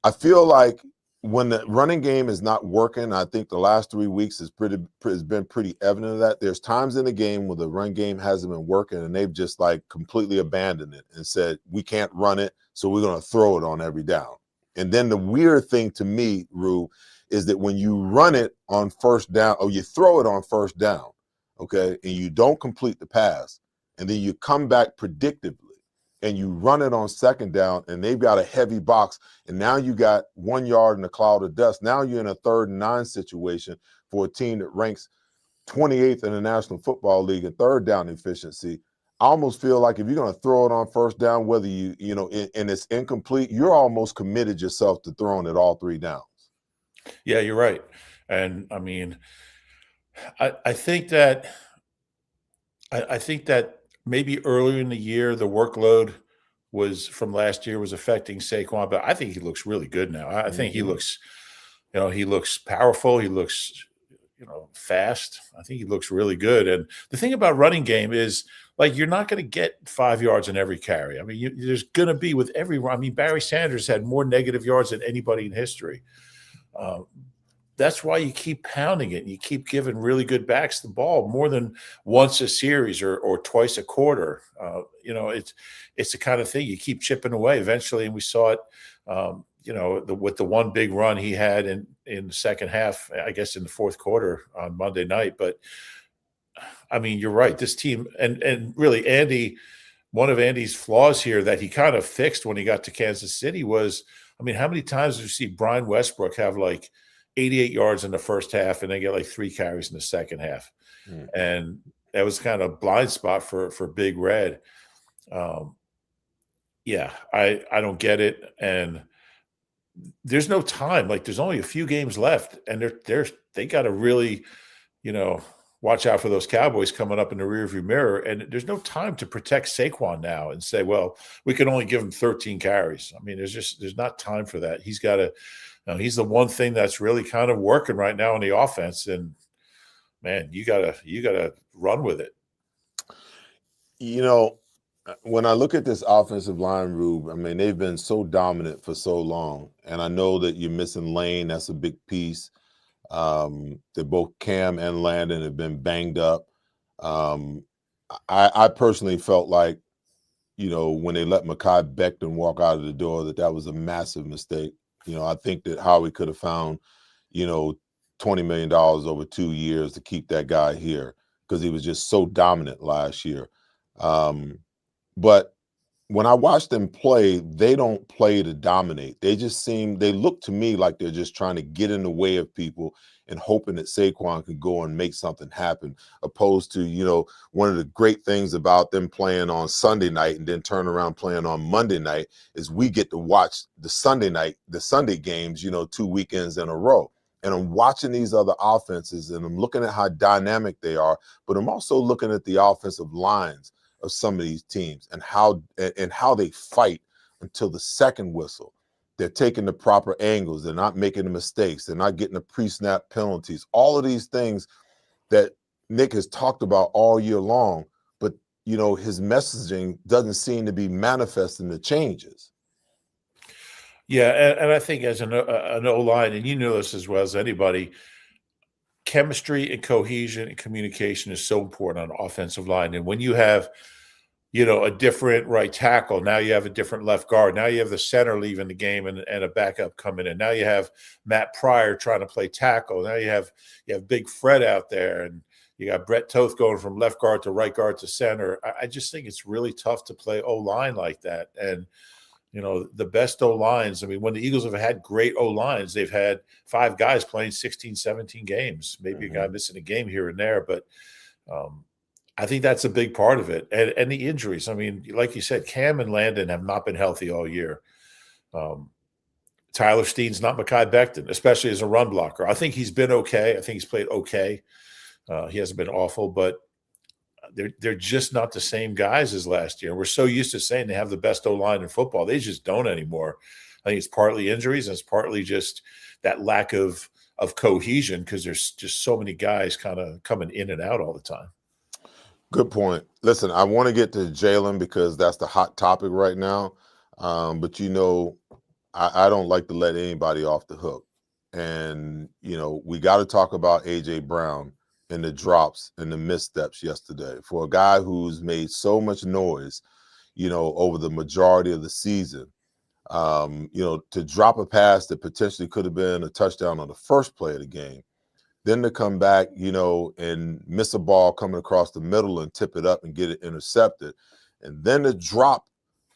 I feel like when the running game is not working, I think the last 3 weeks has been pretty evident of that. There's times in the game where the run game hasn't been working and they've just like completely abandoned it and said, we can't run it, so we're going to throw it on every down. And then the weird thing to me, Rue, is that when you run it on first down or you throw it on first down, okay, and you don't complete the pass, and then you come back predictably and you run it on second down and they've got a heavy box and now you got 1 yard in a cloud of dust. Now you're in a 3rd and 9 situation for a team that ranks 28th in the National Football League in third down efficiency. I almost feel like if you're going to throw it on first down, whether and it's incomplete, you're almost committed yourself to throwing it all 3 downs. Yeah, you're right. And I mean, I think that maybe earlier in the year, the workload from last year was affecting Saquon, but I think he looks really good now. I think he looks, he looks powerful. He looks, fast. I think he looks really good. And the thing about running game is like, you're not going to get 5 yards in every carry. I mean, there's going to be with every run. I mean, Barry Sanders had more negative yards than anybody in history. That's why you keep pounding it. You keep giving really good backs the ball more than once a series or twice a quarter. It's the kind of thing you keep chipping away eventually. And we saw it, with the one big run he had in the second half, I guess in the fourth quarter on Monday night. But I mean, you're right. This team and really Andy, one of Andy's flaws here that he kind of fixed when he got to Kansas City was, I mean, how many times did you see Brian Westbrook have like 88 yards in the first half and they get like 3 carries in the second half? And that was kind of a blind spot for Big Red. I don't get it. And there's no time. Like there's only a few games left and they got to really, watch out for those Cowboys coming up in the rearview mirror. And there's no time to protect Saquon now and say, well, we can only give him 13 carries. I mean, there's not time for that. He's got to, he's the one thing that's really kind of working right now in the offense. And man, you gotta run with it. When I look at this offensive line, Rube, I mean, they've been so dominant for so long. And I know that you're missing Lane. That's a big piece. That both Cam and Landon have been banged up. I personally felt like, when they let Mekhi Becton walk out of the door, that was a massive mistake. I think that Howie could have found, $20 million over 2 years to keep that guy here because he was just so dominant last year. But when I watch them play, they don't play to dominate. They look to me like they're just trying to get in the way of people and hoping that Saquon can go and make something happen, opposed to, one of the great things about them playing on Sunday night and then turn around playing on Monday night is we get to watch the Sunday games, 2 weekends in a row. And I'm watching these other offenses and I'm looking at how dynamic they are, but I'm also looking at the offensive lines of some of these teams and how they fight until the second whistle. They're taking the proper angles. They're not making the mistakes. They're not getting the pre-snap penalties. All of these things that Nick has talked about all year long, but his messaging doesn't seem to be manifesting the changes. Yeah, and I think as an O-line, and you know this as well as anybody, chemistry and cohesion and communication is so important on offensive line. And when you have a different right tackle. Now you have a different left guard. Now you have the center leaving the game and a backup coming in. Now you have Matt Pryor trying to play tackle. Now you have Big Fred out there, and you got Brett Toth going from left guard to right guard to center. I just think it's really tough to play O-line like that. And, the best O-lines, I mean, when the Eagles have had great O-lines, they've had 5 guys playing 16, 17 games, maybe a guy missing a game here and there. But, I think that's a big part of it. And the injuries. I mean, like you said, Cam and Landon have not been healthy all year. Tyler Steen's not Mekhi Becton, especially as a run blocker. I think he's been okay. I think he's played okay. He hasn't been awful, but they're just not the same guys as last year. We're so used to saying they have the best O-line in football. They just don't anymore. I think it's partly injuries, and it's partly just that lack of cohesion because there's just so many guys kind of coming in and out all the time. Good point. Listen, I want to get to Jalen because that's the hot topic right now. But I don't like to let anybody off the hook. And, we got to talk about A.J. Brown and the drops and the missteps yesterday. For a guy who's made so much noise, over the majority of the season, to drop a pass that potentially could have been a touchdown on the first play of the game, then to come back, and miss a ball coming across the middle and tip it up and get it intercepted. And then to drop,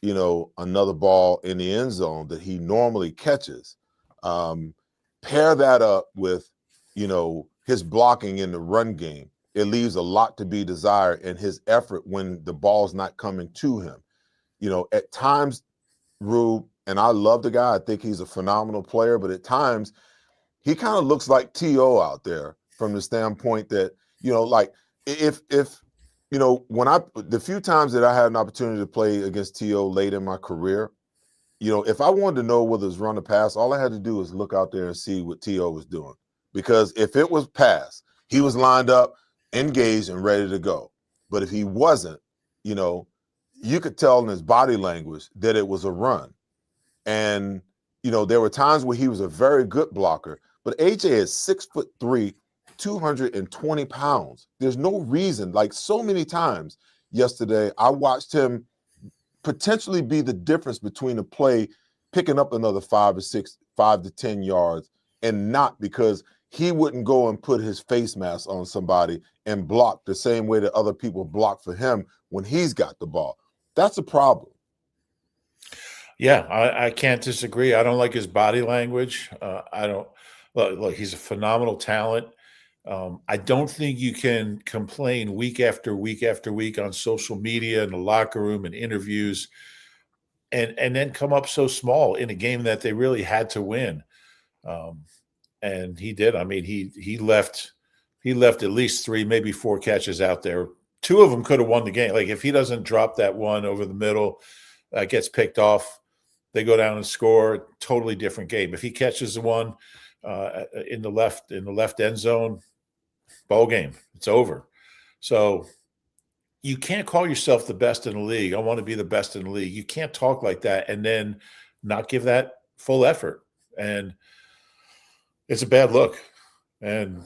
another ball in the end zone that he normally catches. Pair that up with, his blocking in the run game. It leaves a lot to be desired in his effort when the ball's not coming to him. At times, Rube, and I love the guy. I think he's a phenomenal player, but at times, he kind of looks like T.O. out there from the standpoint that, like if the few times that I had an opportunity to play against T.O. late in my career, if I wanted to know whether it was run or pass, all I had to do was look out there and see what T.O. was doing. Because if it was pass, he was lined up, engaged, and ready to go. But if he wasn't, you could tell in his body language that it was a run. And, there were times where he was a very good blocker. But AJ is 6'3", 220 pounds. There's no reason, like so many times yesterday, I watched him potentially be the difference between a play picking up another 5 to 10 yards and not, because he wouldn't go and put his face mask on somebody and block the same way that other people block for him when he's got the ball. That's a problem. Yeah, I can't disagree. I don't like his body language. I don't look. He's a phenomenal talent. I don't think you can complain week after week after week on social media and the locker room and interviews, and then come up so small in a game that they really had to win. And he did. I mean, he left at least 3, maybe 4 catches out there. 2 of them could have won the game. Like if he doesn't drop that one over the middle, gets picked off, they go down and score. Totally different game. If he catches the one in the left end zone, ball game. It's over. So you can't call yourself the best in the league. I want to be the best in the league. You can't talk like that and then not give that full effort. And it's a bad look. And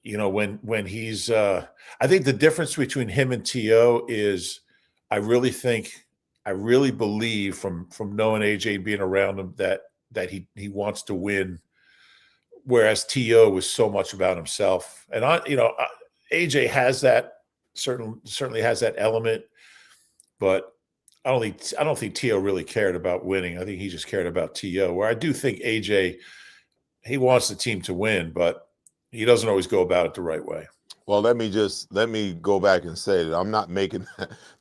when he's I think the difference between him and T.O. is I really believe from knowing AJ and being around him that he wants to win, whereas T.O. was so much about himself. And AJ has that certainly has that element, but I don't think T.O. really cared about winning. I think he just cared about T.O. Where I do think A.J., he wants the team to win, but he doesn't always go about it the right way. Well, let me go back and say that I'm not making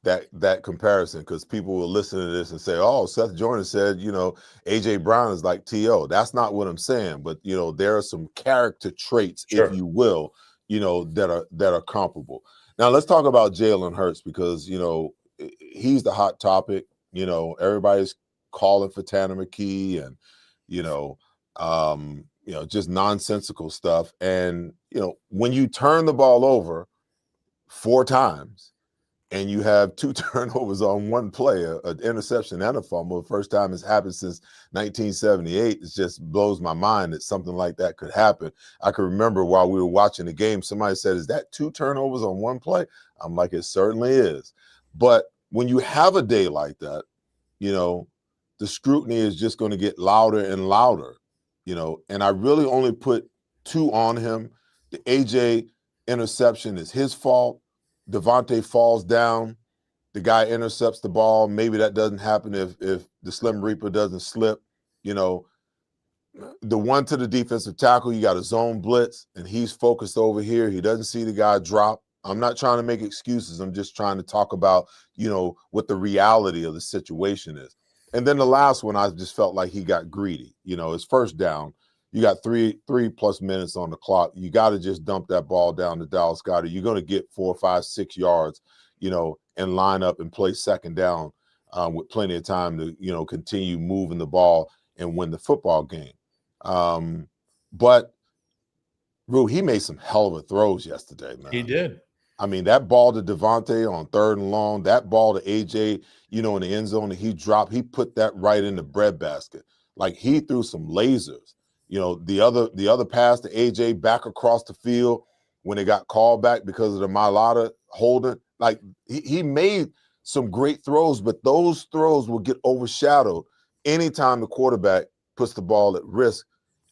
that comparison, because people will listen to this and say, "Oh, Seth Joyner said, AJ Brown is like T.O." That's not what I'm saying, but there are some character traits, if Sure. you will, that are comparable. Now let's talk about Jalen Hurts, because he's the hot topic. Everybody's calling for Tanner McKee and just nonsensical stuff. And, when you turn the ball over 4 times and you have 2 turnovers on one play, an interception and a fumble, the first time it's happened since 1978, it just blows my mind that something like that could happen. I can remember while we were watching the game, somebody said, "Is that 2 turnovers on one play?" I'm like, it certainly is. But when you have a day like that, the scrutiny is just going to get louder and louder. And I really only put 2 on him. The AJ interception is his fault. Devontae falls down. The guy intercepts the ball. Maybe that doesn't happen if the Slim Reaper doesn't slip. The one to the defensive tackle, you got a zone blitz, and he's focused over here. He doesn't see the guy drop. I'm not trying to make excuses. I'm just trying to talk about, what the reality of the situation is. And then the last one, I just felt like he got greedy. His first down, you got three plus minutes on the clock. You got to just dump that ball down to Dallas Goedert. You're going to get 4, 5, 6 yards, and line up and play second down with plenty of time to, continue moving the ball and win the football game. But Rue, he made some hell of a throws yesterday, man. He did. I mean, that ball to Devontae on 3rd and long, that ball to AJ, in the end zone that he dropped, he put that right in the breadbasket. Like, he threw some lasers. The other pass to AJ back across the field when it got called back because of the Mailata holding, like, he made some great throws, but those throws will get overshadowed anytime the quarterback puts the ball at risk,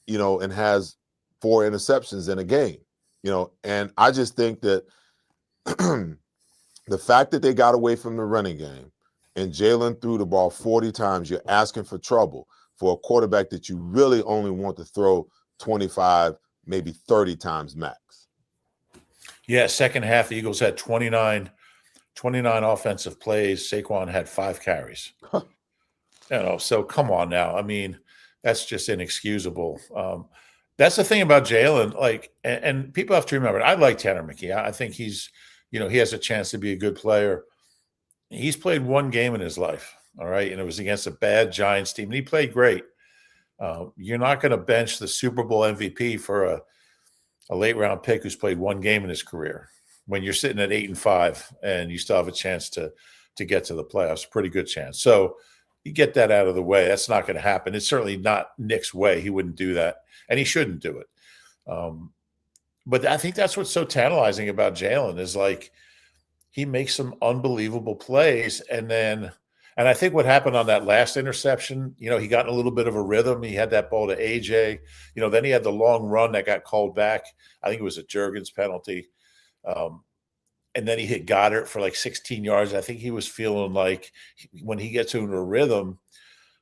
and has 4 interceptions in a game. And I just think that the fact that they got away from the running game and Jalen threw the ball 40 times, you're asking for trouble for a quarterback that you really only want to throw 25, maybe 30 times max. Yeah, second half, the Eagles had 29 offensive plays. Saquon had 5 carries. So come on now. I mean, that's just inexcusable. That's the thing about Jalen. Like, and people have to remember, I like Tanner McKee. I think he's, he has a chance to be a good player. He's played 1 game in his life, all right? And it was against a bad Giants team, and he played great. You're not going to bench the Super Bowl MVP for a late-round pick who's played 1 game in his career when you're sitting at 8-5 and you still have a chance to get to the playoffs, a pretty good chance. So you get that out of the way. That's not going to happen. It's certainly not Nick's way. He wouldn't do that, and he shouldn't do it. But I think that's what's so tantalizing about Jalen is, like, he makes some unbelievable plays. And I think what happened on that last interception, he got in a little bit of a rhythm. He had that ball to AJ, then he had the long run that got called back. I think it was a Juergens penalty. And then he hit Goddard for like 16 yards. I think he was feeling like when he gets into a rhythm,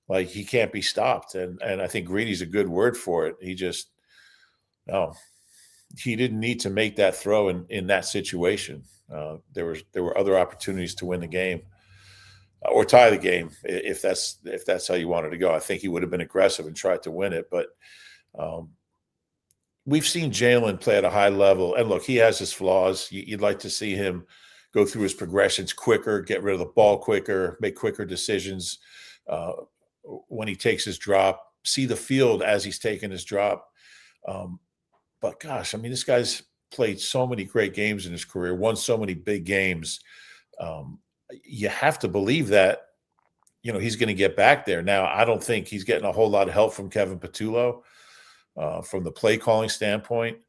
like, he can't be stopped. And I think greedy's a good word for it. He didn't need to make that throw in that situation. There were other opportunities to win the game or tie the game if that's how you wanted to go. I think he would have been aggressive and tried to win it. But we've seen Jalen play at a high level. And look, he has his flaws. You'd like to see him go through his progressions quicker, get rid of the ball quicker, make quicker decisions when he takes his drop, see the field as he's taking his drop. But gosh, I mean, this guy's played so many great games in his career, won so many big games. You have to believe that, he's going to get back there. Now, I don't think he's getting a whole lot of help from Kevin Patullo from the play calling standpoint.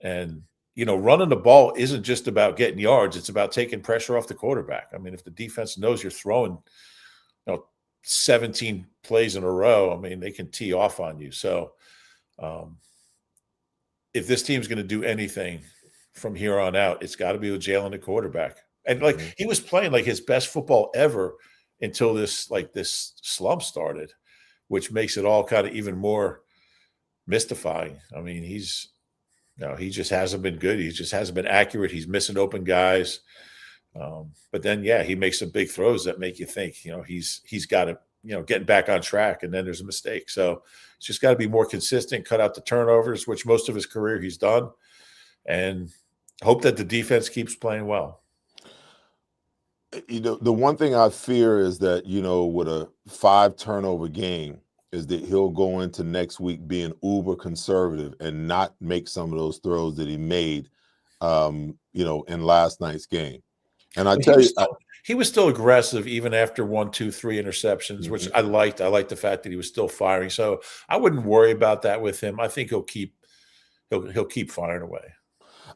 And, running the ball isn't just about getting yards. It's about taking pressure off the quarterback. I mean, if the defense knows you're throwing, 17 plays in a row, I mean, they can tee off on you. So, if this team's going to do anything from here on out, it's got to be with Jalen, the quarterback. And he was playing like his best football ever until this slump started, which makes it all kind of even more mystifying. I mean, he just hasn't been good. He just hasn't been accurate. He's missing open guys. But then, he makes some big throws that make you think, he's got to, getting back on track, and then there's a mistake. So it's just got to be more consistent, cut out the turnovers, which most of his career he's done, and hope that the defense keeps playing well. The one thing I fear is that, with a 5 turnover game, is that he'll go into next week being uber conservative and not make some of those throws that he made, in last night's game. And I tell you, he was still aggressive even after 1, 2, 3 interceptions, which I liked. I liked the fact that he was still firing. So I wouldn't worry about that with him. I think he'll keep firing away.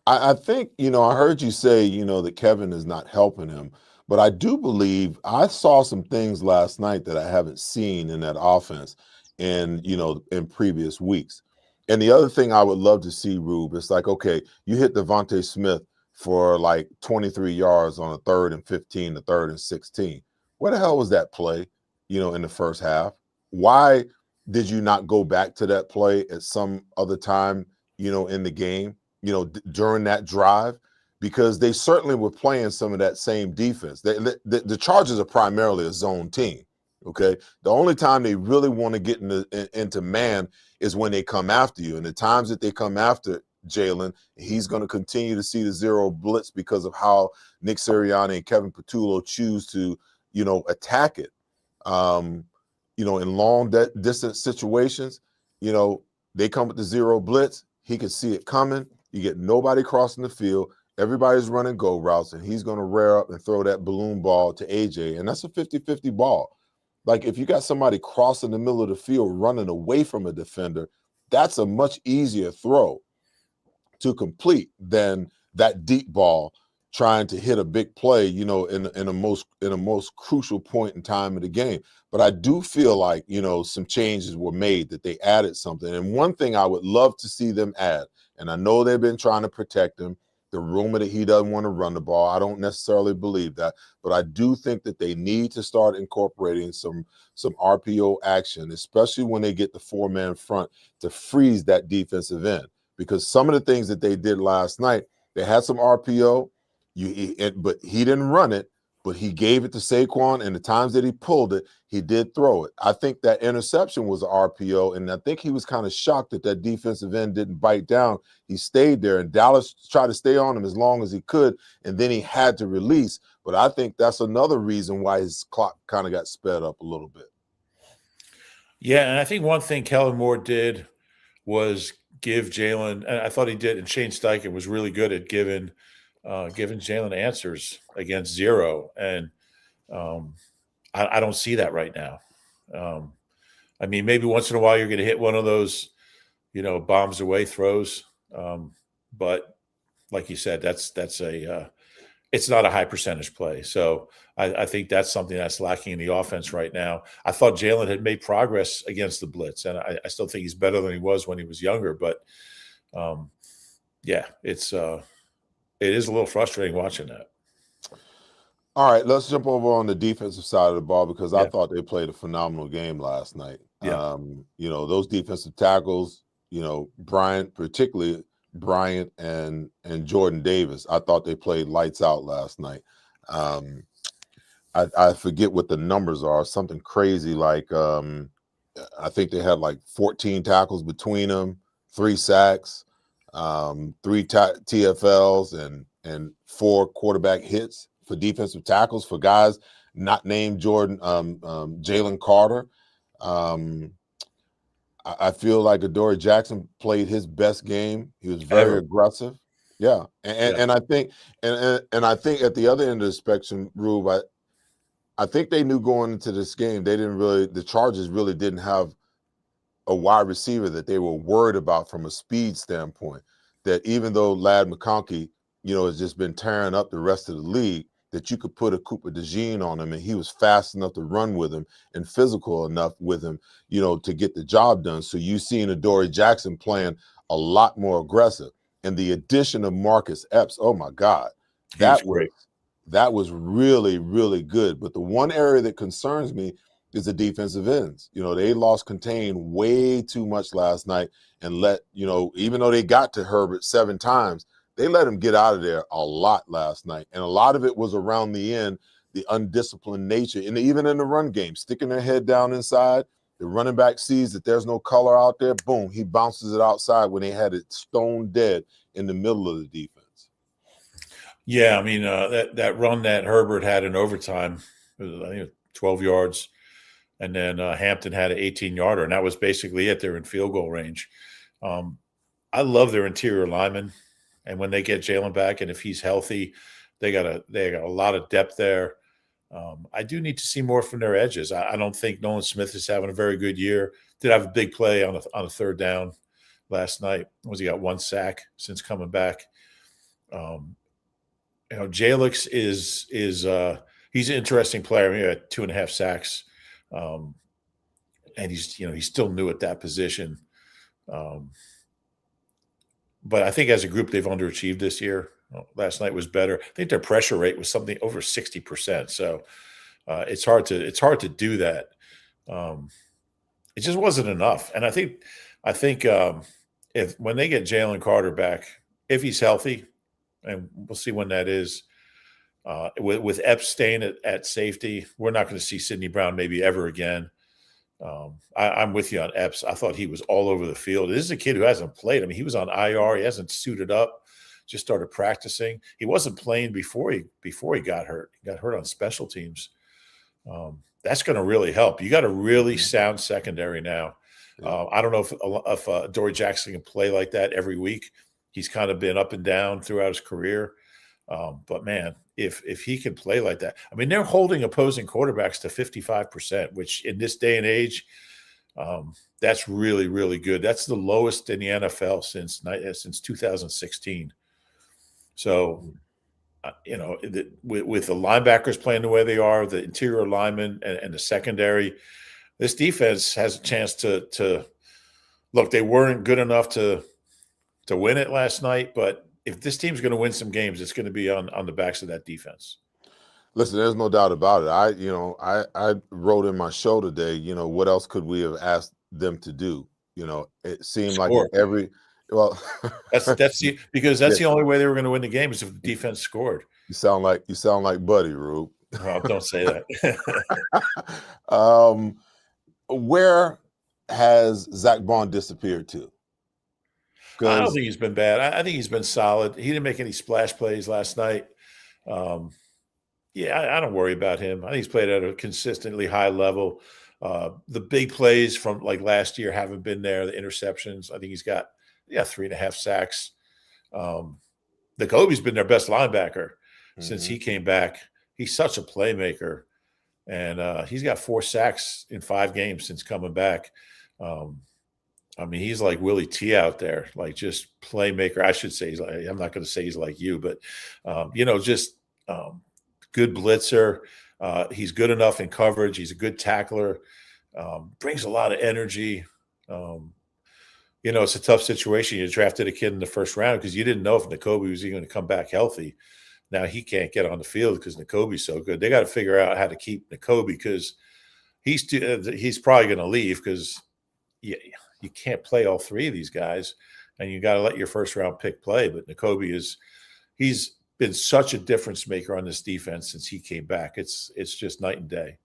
I think, I heard you say, that Kevin is not helping him, but I do believe I saw some things last night that I haven't seen in that offense in previous weeks. And the other thing I would love to see, Rube, it's like, okay, you hit Devontae Smith for like 23 yards on a 3rd and 15, the 3rd and 16. Where the hell was that play, in the first half? Why did you not go back to that play at some other time, in the game, during that drive? Because they certainly were playing some of that same defense. The Chargers are primarily a zone team, okay? The only time they really want to get into man is when they come after you. And the times that they come after Jalen, he's going to continue to see the zero blitz because of how Nick Sirianni and Kevin Patullo choose to, attack it. In long distance situations, they come with the zero blitz. He can see it coming. You get nobody crossing the field. Everybody's running go routes, and he's going to rear up and throw that balloon ball to AJ. And that's a 50-50 ball. Like, if you got somebody crossing the middle of the field running away from a defender, that's a much easier throw to complete than that deep ball trying to hit a big play, in a most crucial point in time of the game. But I do feel like, some changes were made, that they added something. And one thing I would love to see them add, and I know they've been trying to protect him, the rumor that he doesn't want to run the ball, I don't necessarily believe that, but I do think that they need to start incorporating some RPO action, especially when they get the 4-man front, to freeze that defensive end. Because some of the things that they did last night, they had some RPO, but he didn't run it, but he gave it to Saquon, and the times that he pulled it, he did throw it. I think that interception was an RPO, and I think he was kind of shocked that defensive end didn't bite down. He stayed there, and Dallas tried to stay on him as long as he could, and then he had to release. But I think that's another reason why his clock kind of got sped up a little bit. Yeah, and I think one thing Kellen Moore did was give Jalen, and I thought he did, and Shane Steichen was really good at giving Jalen answers against zero. And I don't see that right now. I mean, maybe once in a while you're going to hit one of those, bombs away throws. But like you said, it's not a high percentage play. So I think that's something that's lacking in the offense right now. I thought Jalen had made progress against the blitz, and I still think he's better than he was when he was younger. But it is a little frustrating watching that. All right, let's jump over on the defensive side of the ball, because I thought they played a phenomenal game last night. Yeah. Those defensive tackles, particularly Bryant and Jordan Davis, I thought they played lights out last night. I forget what the numbers are, something crazy like I think they had like 14 tackles between them, 3 sacks, 3 TFLs, and 4 quarterback hits for defensive tackles for guys not named Jalen Carter. I feel like Adoree Jackson played his best game. He was very aggressive. Yeah. And I think I think at the other end of the spectrum, Rube, I think they knew going into this game, the Chargers really didn't have a wide receiver that they were worried about from a speed standpoint. That even though Ladd McConkey, has just been tearing up the rest of the league, that you could put a Cooper DeJean on him, and he was fast enough to run with him and physical enough with him, to get the job done. So you've seen Adoree Jackson playing a lot more aggressive. And the addition of Marcus Epps, oh my God, that that was really, really good. But the one area that concerns me is the defensive ends. You know, they lost contain way too much last night and let, you know, even though they got to Herbert 7 times, they let him get out of there a lot last night. And a lot of it was around the end, the undisciplined nature, and even in the run game, sticking their head down inside. The running back sees that there's no color out there. Boom, he bounces it outside when they had it stone dead in the middle of the defense. Yeah, I mean, that run that Herbert had in overtime, I think 12 yards, and then Hampton had an 18-yarder, and that was basically it. They're in field goal range. I love their interior linemen, and when they get Jalen back, and if he's healthy, they got a lot of depth there. I do need to see more from their edges. I don't think Nolan Smith is having a very good year. Did have a big play on a third down last night. He got 1 sack since coming back. You know, Jalix is he's an interesting player. I mean, he had 2.5 sacks, and he's still new at that position. But I think as a group they've underachieved this year. Last night was better. I think their pressure rate was something over 60%. So it's hard to do that. It just wasn't enough. And I think if when they get Jalen Carter back, if he's healthy, and we'll see when that is, with Epps staying at safety, we're not going to see Sidney Brown maybe ever again. I'm with you on Epps. I thought he was all over the field. This is a kid who hasn't played. I mean, he was on IR. He hasn't suited up. Just started practicing. He wasn't playing before he got hurt. He got hurt on special teams. That's going to really help. You got a really sound secondary now. I don't know if Dory Jackson can play like that every week. He's kind of been up and down throughout his career. But man, if he can play like that, I mean, they're holding opposing quarterbacks to 55%, which in this day and age, that's really, really good. That's the lowest in the NFL since 2016. So, with the linebackers playing the way they are, the interior linemen and the secondary, this defense has a chance to look. They weren't good enough to win it last night, but if this team's going to win some games, it's going to be on the backs of that defense. Listen, there's no doubt about it. I wrote in my show today, what else could we have asked them to do? It seemed Score. like that's the only way they were going to win the game is if the defense scored. You sound like Buddy, Rube. Oh, don't say that. Where has Zach Bond disappeared to? I don't think he's been bad. I think he's been solid. He didn't make any splash plays last night. I don't worry about him. I think he's played at a consistently high level. The big plays from like last year haven't been there. The interceptions, I think he's got 3.5 sacks. Nakobe's been their best linebacker since he came back. He's such a playmaker, and he's got 4 sacks in 5 games since coming back. I mean, he's like Willie T out there, like just playmaker. I should say I'm not going to say he's like you, but good blitzer. He's good enough in coverage. He's a good tackler. Brings a lot of energy. It's a tough situation. You drafted a kid in the first round because you didn't know if Nakobe was even going to come back healthy. Now he can't get on the field because Nakobe's so good. They got to figure out how to keep Nakobe because he's probably going to leave because you can't play all 3 of these guys, and you got to let your first round pick play. But Nakobe he's been such a difference maker on this defense since he came back. It's just night and day.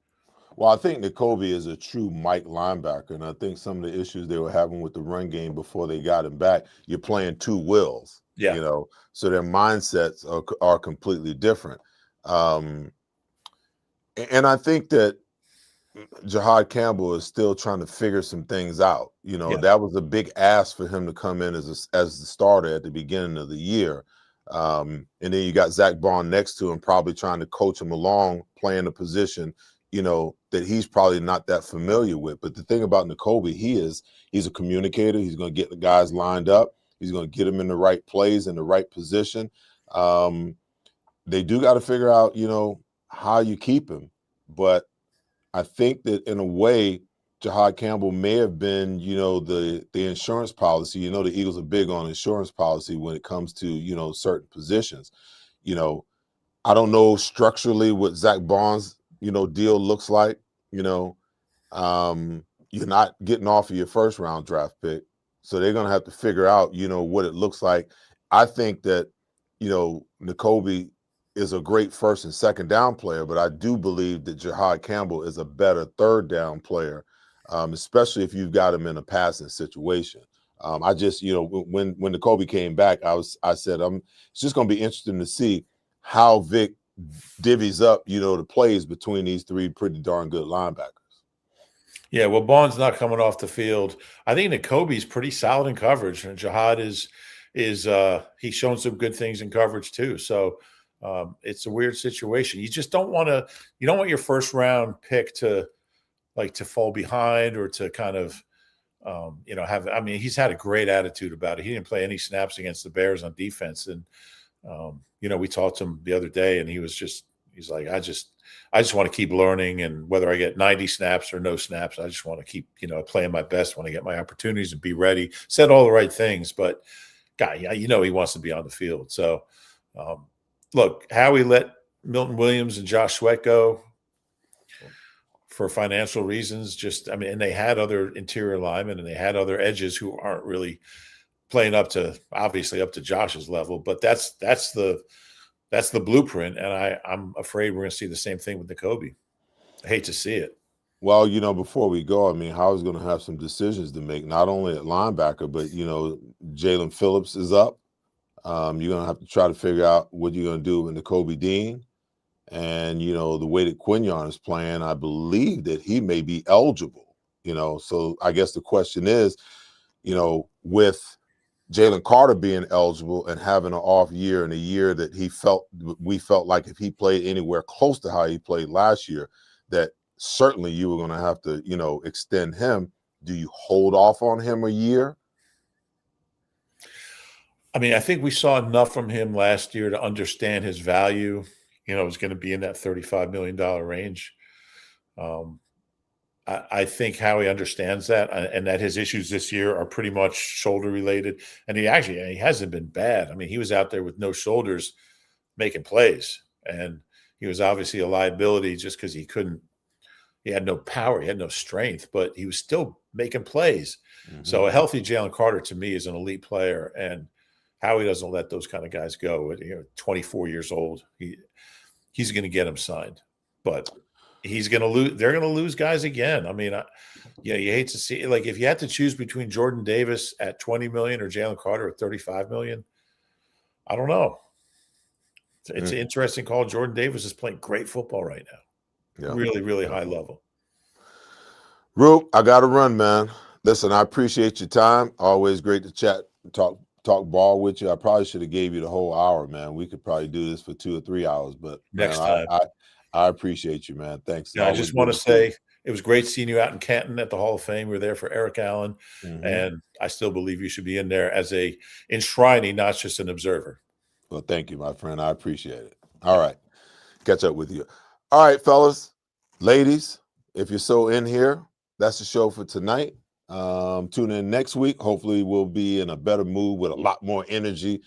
Well, I think Nakobe is a true Mike linebacker, and I think some of the issues they were having with the run game before they got him back, you're playing 2 wills, so their mindsets are completely different. And I think that Jahad Campbell is still trying to figure some things out. That was a big ask for him to come in as the starter at the beginning of the year. And then you got Zach Bond next to him, probably trying to coach him along, playing a position that he's probably not that familiar with. But the thing about Nakobe, he's a communicator. He's going to get the guys lined up. He's going to get them in the right plays, in the right position. They do got to figure out, how you keep him. But I think that in a way, Jahad Campbell may have been, the insurance policy. The Eagles are big on insurance policy when it comes to, certain positions. I don't know structurally what Zach Bond's, deal looks like. You're not getting off of your first round draft pick. So they're going to have to figure out, what it looks like. I think that, Nakobe is a great first and second down player, but I do believe that Jahad Campbell is a better third down player, especially if you've got him in a passing situation. I just, when Nakobe came back, I said, it's just going to be interesting to see how Vic divvies up, the plays between these three pretty darn good linebackers. Yeah, well, Bond's not coming off the field. I think Nakobe's pretty solid in coverage, and Jahad is he's shown some good things in coverage too. So it's a weird situation. You just don't want your first round pick to fall behind or to kind of he's had a great attitude about it. He didn't play any snaps against the Bears on defense, and we talked to him the other day, and he's like, I just want to keep learning, and whether I get 90 snaps or no snaps, I just want to keep, playing my best when I get my opportunities and be ready. Said all the right things, but guy, he wants to be on the field. So, look, Howie let Milton Williams and Josh Sweat go for financial reasons. And they had other interior linemen and they had other edges who aren't really playing up to Josh's level, but that's the blueprint, and I'm afraid we're going to see the same thing with Nakobe. I hate to see it. Well, before we go, Howie's going to have some decisions to make, not only at linebacker, but, Jalen Phillips is up. You're going to have to try to figure out what you're going to do with Nakobe Dean. And, the way that Quignon is playing, I believe that he may be eligible, So I guess the question is, with Jalen Carter being eligible and having an off year and a year that we felt like if he played anywhere close to how he played last year, that certainly you were going to have to, extend him. Do you hold off on him a year? I think we saw enough from him last year to understand his value. It was going to be in that $35 million range. I think Howie understands that, and that his issues this year are pretty much shoulder related. And he hasn't been bad. He was out there with no shoulders making plays, and he was obviously a liability just because he had no power, he had no strength, but he was still making plays. Mm-hmm. So a healthy Jalen Carter to me is an elite player, and Howie doesn't let those kind of guys go. 24 years old, he's going to get him signed, but he's going to lose. They're going to lose guys again. You hate to see it. Like, if you had to choose between Jordan Davis at $20 million or Jalen Carter at $35 million, I don't know. It's an interesting call. Jordan Davis is playing great football right now. Yeah. Really, really high level. Rube, I got to run, man. Listen, I appreciate your time. Always great to chat, talk ball with you. I probably should have gave you the whole hour, man. We could probably do this for 2 or 3 hours, but next time. I appreciate you, man. Thanks. Yeah, I just want to say it was great seeing you out in Canton at the Hall of Fame. We were there for Eric Allen, and I still believe you should be in there as a enshrining, not just an observer. Well, thank you, my friend. I appreciate it. All right. Catch up with you. All right, fellas, ladies, if you're so in here, that's the show for tonight. Tune in next week. Hopefully we'll be in a better mood with a lot more energy.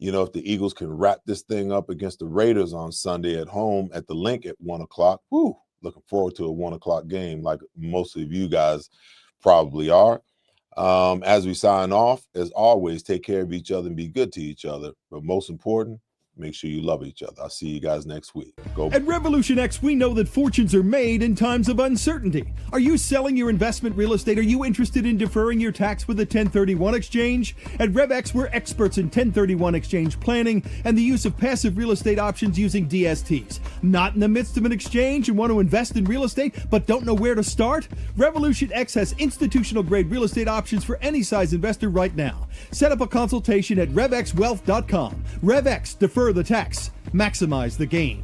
If the Eagles can wrap this thing up against the Raiders on Sunday at home at the Link at 1:00. Woo, looking forward to a 1:00 game like most of you guys probably are. As we sign off, as always, take care of each other and be good to each other. But most important, make sure you love each other. I'll see you guys next week. Go. At Revolution X, we know that fortunes are made in times of uncertainty. Are you selling your investment real estate? Are you interested in deferring your tax with a 1031 exchange? At RevX, we're experts in 1031 exchange planning and the use of passive real estate options using DSTs. Not in the midst of an exchange and want to invest in real estate but don't know where to start? Revolution X has institutional grade real estate options for any size investor right now. Set up a consultation at RevXWealth.com. RevX, defer the tax, maximize the gain.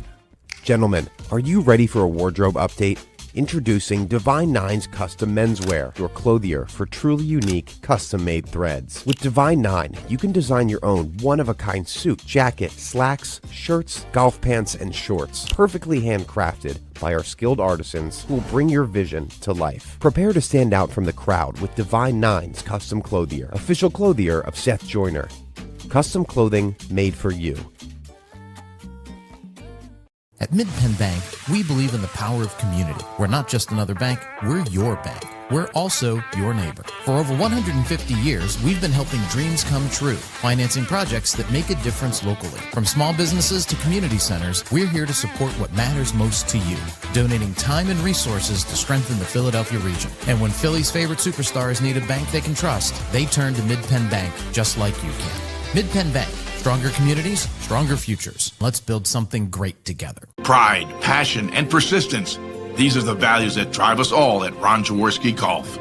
Gentlemen, are you ready for a wardrobe update? Introducing Divine Nine's Custom Menswear, your clothier for truly unique, custom-made threads. With Divine Nine, you can design your own one-of-a-kind suit, jacket, slacks, shirts, golf pants, and shorts, perfectly handcrafted by our skilled artisans who will bring your vision to life. Prepare to stand out from the crowd with Divine Nine's Custom Clothier, official clothier of Seth Joyner. Custom clothing made for you. At MidPenn Bank, we believe in the power of community. We're not just another bank, we're your bank. We're also your neighbor. For over 150 years, we've been helping dreams come true, financing projects that make a difference locally. From small businesses to community centers, we're here to support what matters most to you, donating time and resources to strengthen the Philadelphia region. And when Philly's favorite superstars need a bank they can trust, they turn to MidPenn Bank just like you can. MidPenn Bank. Stronger communities, stronger futures. Let's build something great together. Pride, passion, and persistence. These are the values that drive us all at Ron Jaworski Golf.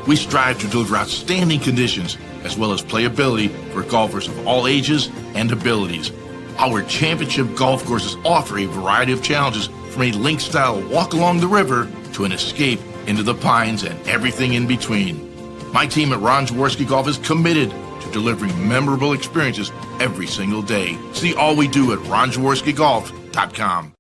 We strive to deliver outstanding conditions as well as playability for golfers of all ages and abilities. Our championship golf courses offer a variety of challenges from a link-style walk along the river to an escape into the pines and everything in between. My team at Ron Jaworski Golf is committed to delivering memorable experiences every single day. See all we do at ronjaworskigolf.com.